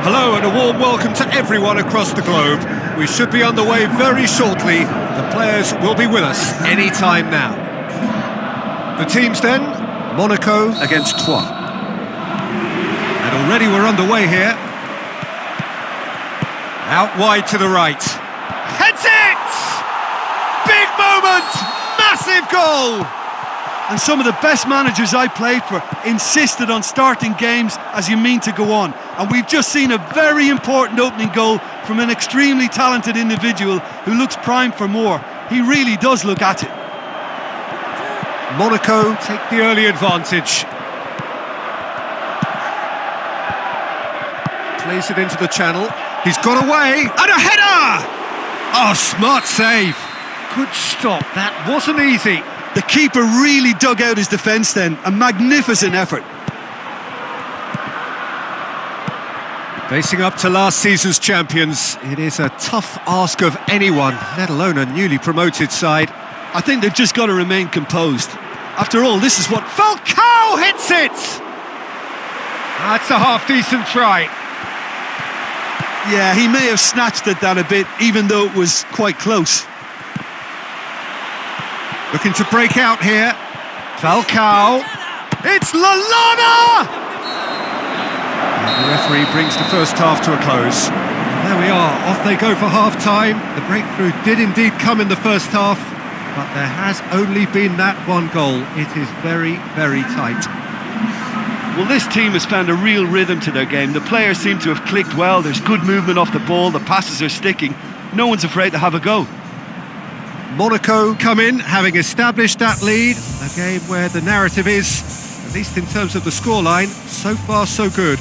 A: Hello and a warm welcome to everyone across the globe. We should be on the way very shortly. The players will be with us any time now. The teams then, Monaco against Troyes. And already we're underway here. Out wide to the right. Heads it! Big moment! Massive goal!
B: And some of the best managers I played for insisted on starting games as you mean to go on. And we've just seen a very important opening goal from an extremely talented individual who looks primed for more. He really does look at it.
A: Monaco take the early advantage. Plays it into the channel. He's got away, and a header! Oh, smart save. Good stop, that wasn't easy.
B: The keeper really dug out his defence then, a magnificent effort.
A: Facing up to last season's champions, it is a tough ask of anyone, let alone a newly promoted side.
B: I think they've just got to remain composed. After all, this is what...
A: Falcao hits it! That's a half-decent try.
B: Yeah, he may have snatched at that a bit, even though it was quite close.
A: Looking to break out here. Falcao. It's Lallana! The referee brings the first half to a close. There we are, off they go for half-time. The breakthrough did indeed come in the first half, but there has only been that one goal. It is very, very tight.
B: Well, this team has found a real rhythm to their game. The players seem to have clicked well. There's good movement off the ball. The passes are sticking. No one's afraid to have a go.
A: Monaco come in, having established that lead. A game where the narrative is, at least in terms of the scoreline, so far so good.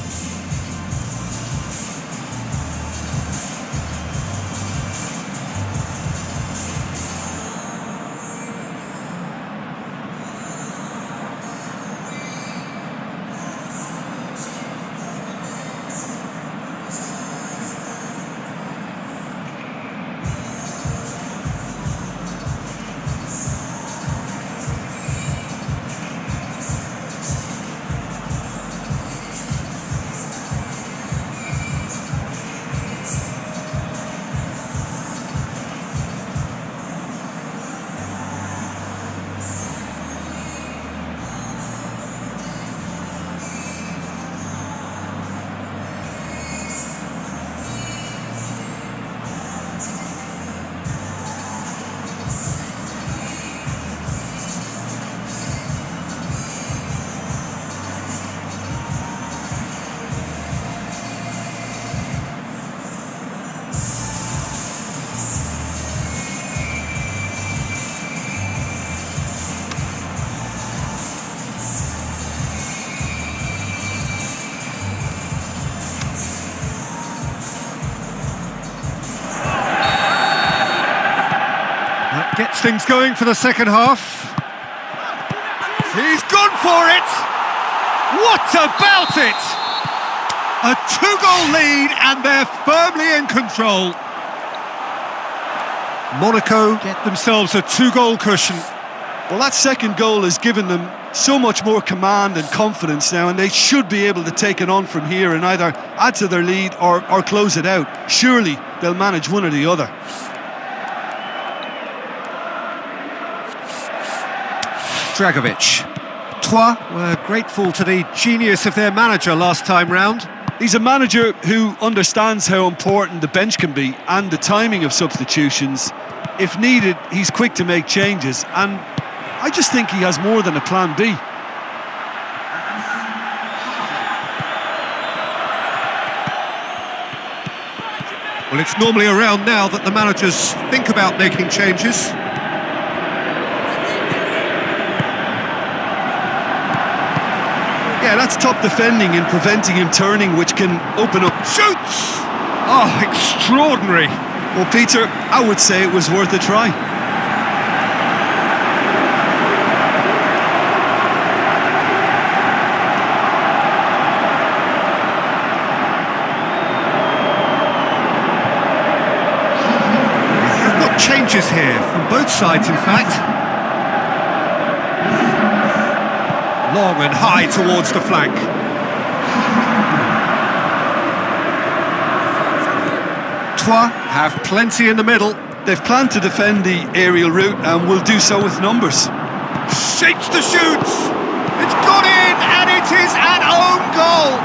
A: Gets things going for the second half. He's gone for it! What about it? A two-goal lead and they're firmly in control. Monaco get themselves a two-goal cushion.
B: Well, that second goal has given them so much more command and confidence now, and they should be able to take it on from here and either add to their lead or close it out. Surely they'll manage one or the other.
A: Dragovic. Troyes were grateful to the genius of their manager last time round.
B: He's a manager who understands how important the bench can be and the timing of substitutions. If needed, he's quick to make changes, and I just think he has more than a plan B.
A: Well, it's normally around now that the managers think about making changes.
B: Yeah, that's top defending and preventing him turning, which can open up...
A: Shoots! Oh, extraordinary.
B: Well, Peter, I would say it was worth a try.
A: We've got changes here, from both sides, in fact. Long and high towards the flank. Courtois have plenty in the middle.
B: They've planned to defend the aerial route and will do so with numbers.
A: Shapes the shoots! It's gone in, and it is an own goal!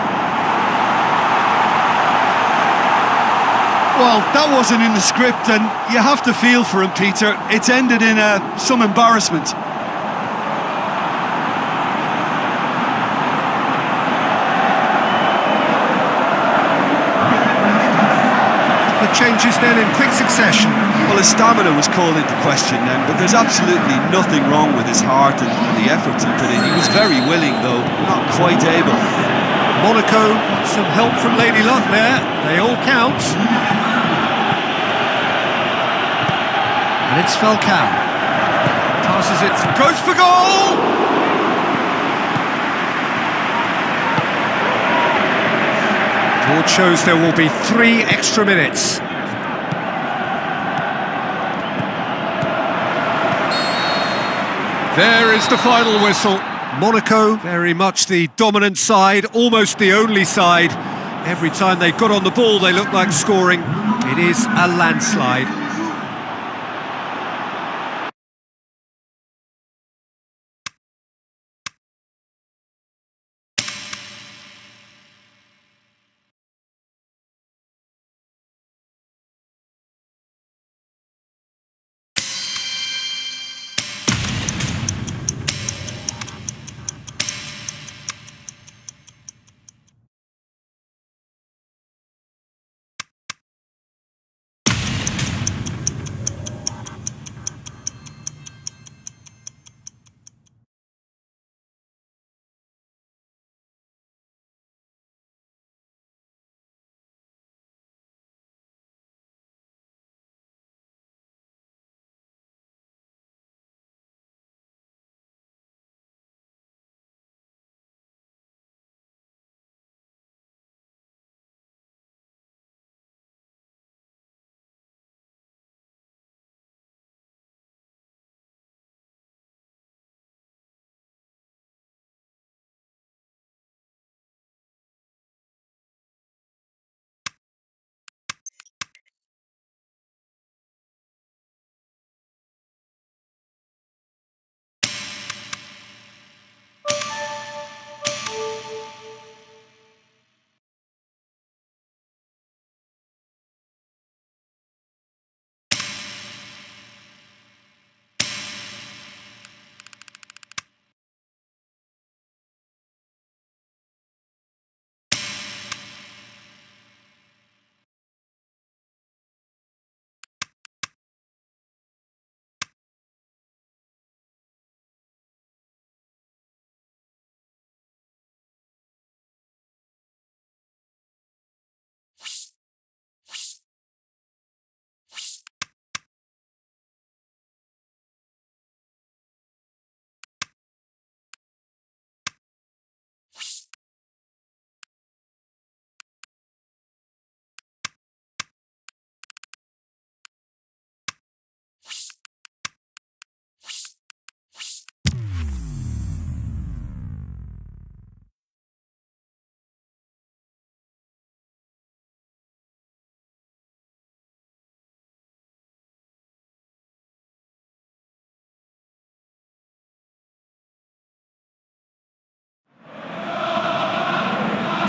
B: Well, that wasn't in the script, and you have to feel for him, Peter. It's ended in some embarrassment.
A: The changes then in quick succession.
B: Well, his stamina was called into question then, but there's absolutely nothing wrong with his heart and the efforts he put in. He was very willing, though, not quite able.
A: Monaco, some help from Lady Luck there. They all count. And it's Falcao. Passes it, goes for goal! Board shows there will be 3 extra minutes. There is the final whistle. Monaco, very much the dominant side, almost the only side. Every time they got on the ball, they looked like scoring. It is a landslide.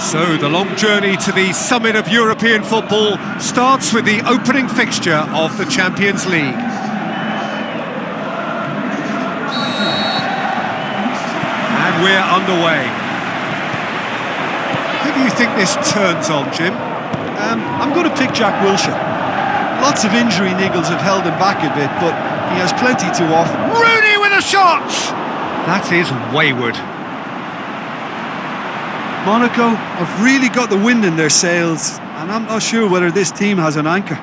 A: So the long journey to the summit of European football starts with the opening fixture of the Champions League. And we're underway. Who do you think this turns on, Jim?
B: I'm going to pick Jack Wilshere. Lots of injury niggles have held him back a bit, but he has plenty to offer.
A: Rooney with a shot! That is wayward.
B: Monaco have really got the wind in their sails, and I'm not sure whether this team has an anchor.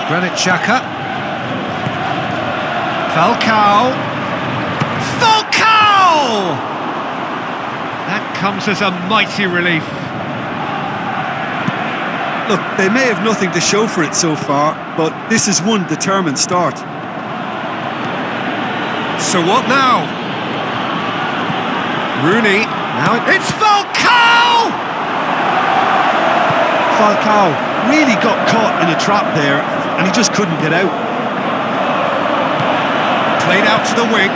A: Granit Xhaka. Falcao! Falcao! That comes as a mighty relief.
B: Look, they may have nothing to show for it so far, but this is one determined start.
A: So what now? Rooney, now it's Falcao!
B: Falcao really got caught in a trap there, and he just couldn't get out.
A: Played out to the wing.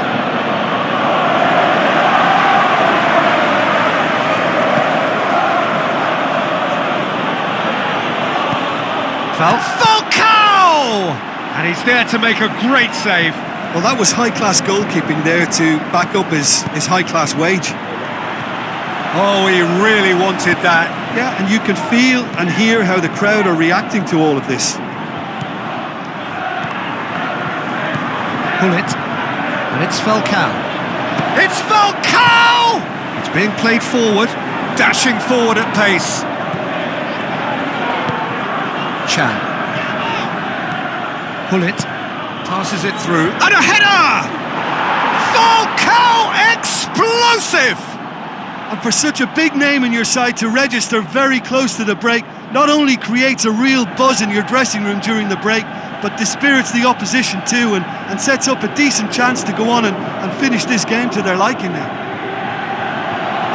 A: Falcao! And he's there to make a great save.
B: Well, that was high-class goalkeeping there to back up his high-class wage.
A: Oh, he really wanted that.
B: Yeah, and you can feel and hear how the crowd are reacting to all of this.
A: Pull it. And it's Falcao. It's Falcao! It's being played forward. Dashing forward at pace. Chan. Pull it. Passes it through. And a header! Falcao explosive!
B: And for such a big name in your side to register very close to the break, not only creates a real buzz in your dressing room during the break, but dispirits the opposition too, and sets up a decent chance to go on and finish this game to their liking now.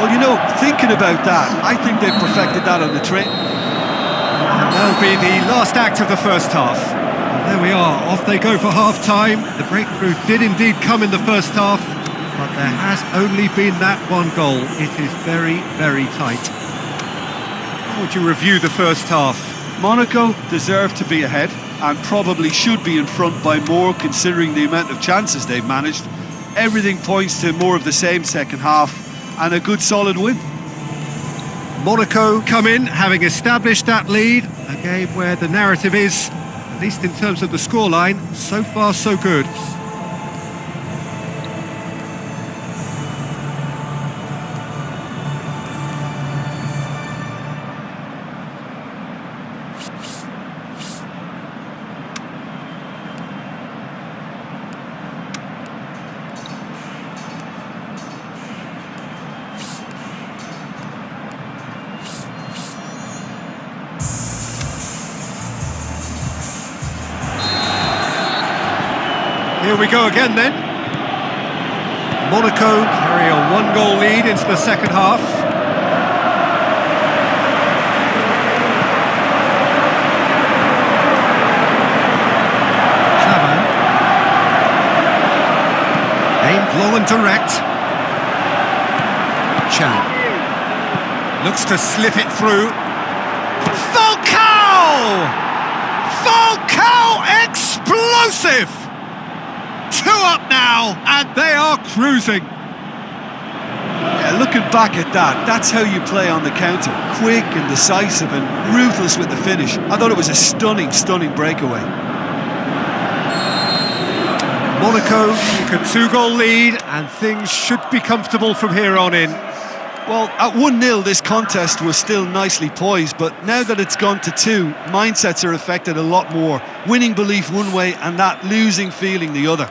B: Well, you know, thinking about that, I think they've perfected that on the train.
A: And that'll be the last act of the first half. And there we are, off they go for half-time. The breakthrough did indeed come in the first half, but there has only been that one goal. It is very, very tight. How would you review the first half?
B: Monaco deserve to be ahead and probably should be in front by more considering the amount of chances they've managed. Everything points to more of the same second half and a good solid win.
A: Monaco come in having established that lead, a game where the narrative is, at least in terms of the scoreline, so far so good. Here we go again then. Monaco carry a one-goal lead into the second half. Chavan. Aimed low and direct. Chan. Looks to slip it through. Falcao! Falcao explosive! Two up now, and they are cruising.
B: Yeah, looking back at that, that's how you play on the counter. Quick and decisive and ruthless with the finish. I thought it was a stunning, stunning breakaway.
A: Monaco take a two-goal lead, and things should be comfortable from here on in.
B: Well, at 1-0, this contest was still nicely poised, but now that it's gone to 2, mindsets are affected a lot more. Winning belief one way and that losing feeling the other.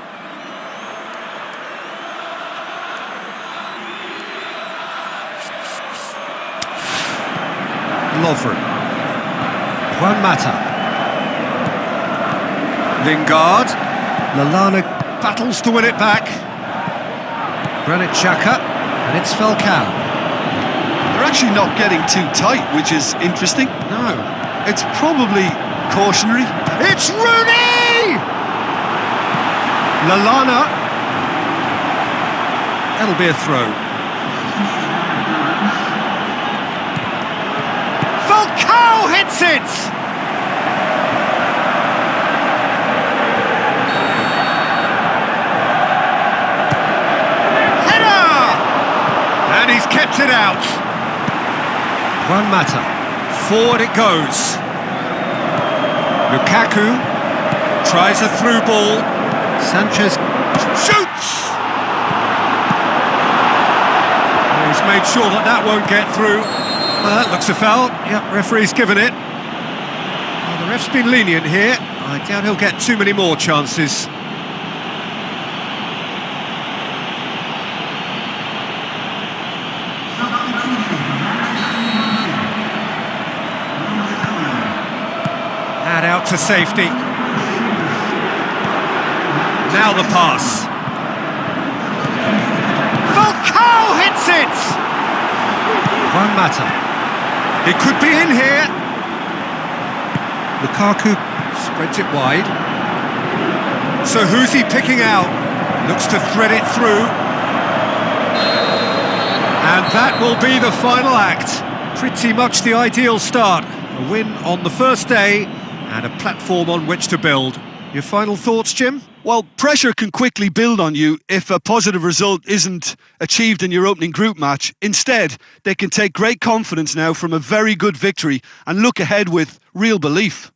A: Lovren. Juan Mata. Lingard. Lallana battles to win it back. Granit Xhaka. And it's Falcao.
B: They're actually not getting too tight, which is interesting.
A: No.
B: It's probably cautionary.
A: It's Rooney! Lallana. That'll be a throw. Falcao hits it! Header! And he's kept it out. Juan Mata. Forward it goes. Lukaku tries a through ball. Sanchez shoots! He's made sure that that won't get through. Well, that looks a foul. Yep, referee's given it. Well, the ref's been lenient here. I doubt he'll get too many more chances. to safety. Now the pass. Falcao hits it! Juan Mata. It could be in here. Lukaku spreads it wide. So who's he picking out? Looks to thread it through. And that will be the final act. Pretty much the ideal start. A win on the first day and a platform on which to build. Your final thoughts, Jim?
B: Well, pressure can quickly build on you if a positive result isn't achieved in your opening group match. Instead, they can take great confidence now from a very good victory and look ahead with real belief.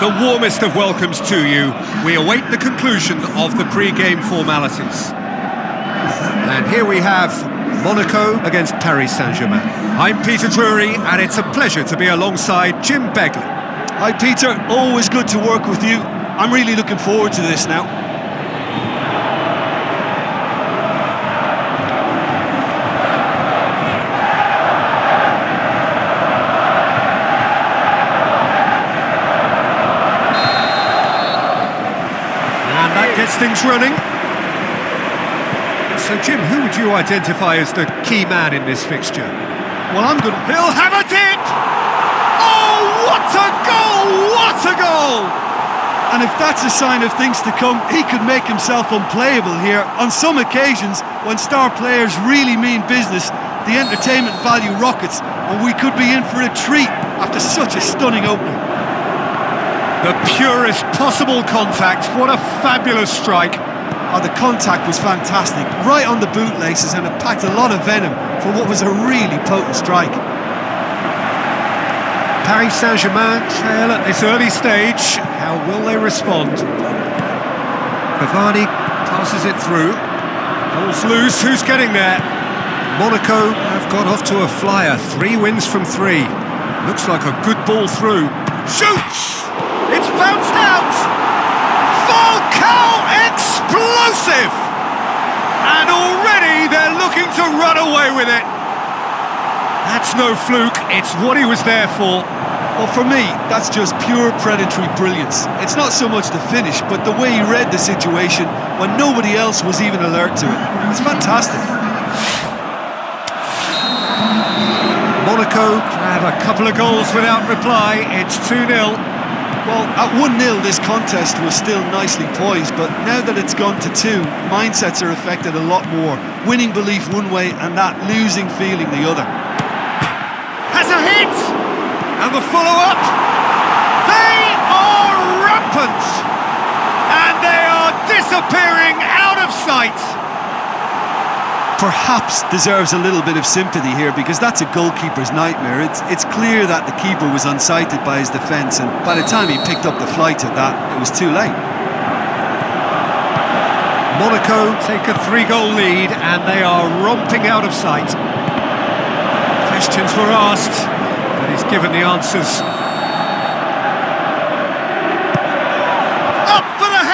A: The warmest of welcomes to you. We await the conclusion of the pre-game formalities. And here we have Monaco against Paris Saint-Germain. I'm Peter Drury, and it's a pleasure to be alongside Jim Begley.
B: Hi Peter, always good to work with you. I'm really looking forward to this now.
A: Gets things running. So Jim, who would you identify as the key man in this fixture?
B: Well, I'm good.
A: He'll have a dip! Oh, what a goal! What a goal!
B: And if that's a sign of things to come, he could make himself unplayable here. On some occasions, when star players really mean business, the entertainment value rockets, and we could be in for a treat after such a stunning opening.
A: The purest possible contact. What a fabulous strike.
B: Oh, the contact was fantastic. Right on the bootlaces, and it packed a lot of venom for what was a really potent strike.
A: Paris Saint-Germain trail at this early stage. How will they respond? Cavani passes it through. Ball's loose. Who's getting there? Monaco have got off to a flyer. 3 wins from 3. Looks like a good ball through. Shoots! It's bounced out! Falcao explosive! And already they're looking to run away with it. That's no fluke, it's what he was there for.
B: Well, for me, that's just pure predatory brilliance. It's not so much the finish, but the way he read the situation when nobody else was even alert to it. It's fantastic.
A: Monaco have a couple of goals without reply. It's 2-0.
B: Well, at 1-0 this contest was still nicely poised, but now that it's gone to 2, mindsets are affected a lot more. Winning belief one way and that losing feeling the other.
A: Has a hit! And the follow-up! They are rampant! And they are disappearing out of sight!
B: Perhaps deserves a little bit of sympathy here, because that's a goalkeeper's nightmare. It's clear that the keeper was unsighted by his defence, and by the time he picked up the flight of that, it was too late.
A: Monaco take a 3-goal lead, and they are romping out of sight. Questions were asked, but he's given the answers. Up for the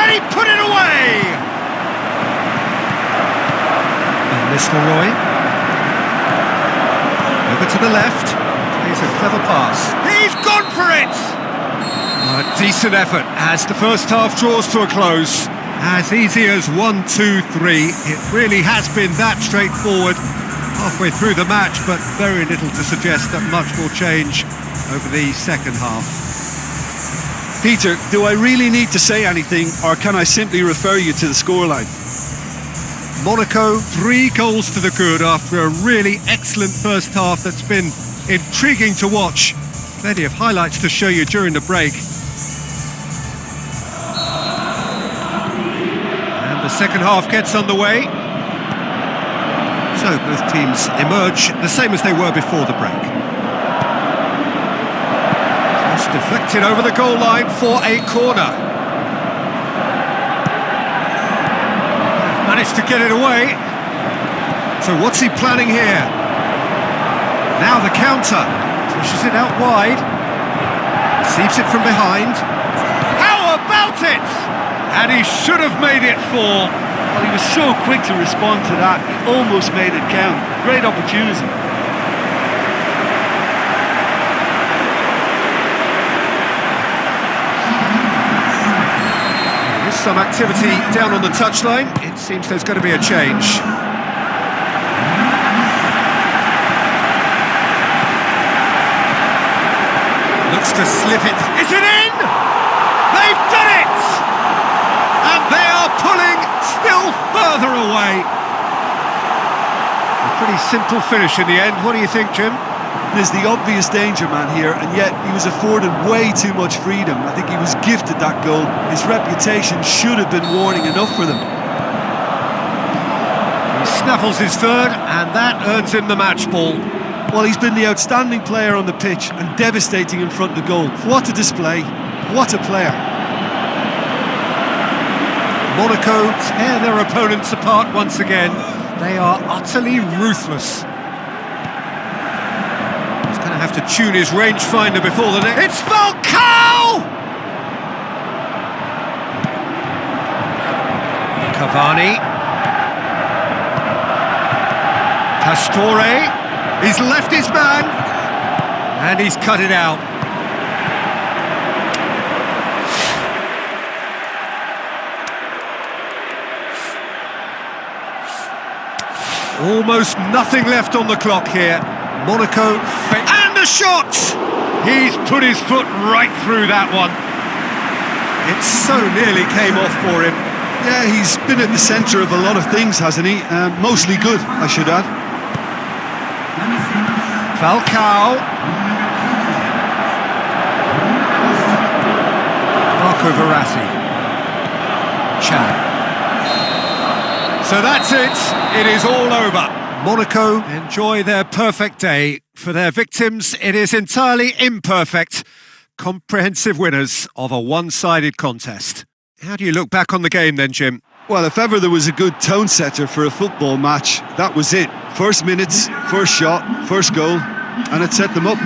A: And he put it away! And Nistelrooy. Over to the left. Here's a clever pass. He's gone for it! A decent effort as the first half draws to a close. As easy as 1, 2, 3. It really has been that straightforward halfway through the match, but very little to suggest that much will change over the second half.
B: Peter, do I really need to say anything, or can I simply refer you to the scoreline?
A: Monaco, 3 goals to the good after a really excellent first half that's been intriguing to watch. Plenty of highlights to show you during the break. And the second half gets underway. So both teams emerge the same as they were before the break. Just deflected over the goal line for a corner. Managed to get it away. So what's he planning here? Now the counter. Pushes it out wide. Receives it from behind. How about it? And he should have made it 4.
B: Well, he was so quick to respond to that, he almost made it count. Great opportunity.
A: There's some activity down on the touchline. It seems there's going to be a change. Looks to slip it. Is it in? They've done it! And they are pulling still further away. A pretty simple finish in the end. What do you think, Jim?
B: There's the obvious danger man here, and yet he was afforded way too much freedom. I think he was gifted that goal. His reputation should have been warning enough for them.
A: He snaffles his third, and that earns him the match ball.
B: Well, he's been the outstanding player on the pitch and devastating in front of the goal. What a display. What a player.
A: Monaco tear their opponents apart once again. They are utterly ruthless. He's going to have to tune his rangefinder before the next. It's Falcao! Cavani. Pastore. He's left his man. And he's cut it out. Almost nothing left on the clock here. Monaco, and the shot! He's put his foot right through that one. It so nearly came off for him.
B: Yeah, he's been at the centre of a lot of things, hasn't he? Mostly good, I should add.
A: Falcao. Marco Verratti. Chan. So that's it. It is all over. Monaco enjoy their perfect day. For their victims, it is entirely imperfect. Comprehensive winners of a one-sided contest. How do you look back on the game then, Jim?
B: Well, if ever there was a good tone setter for a football match, that was it. First minutes, first shot, first goal, and it set them up.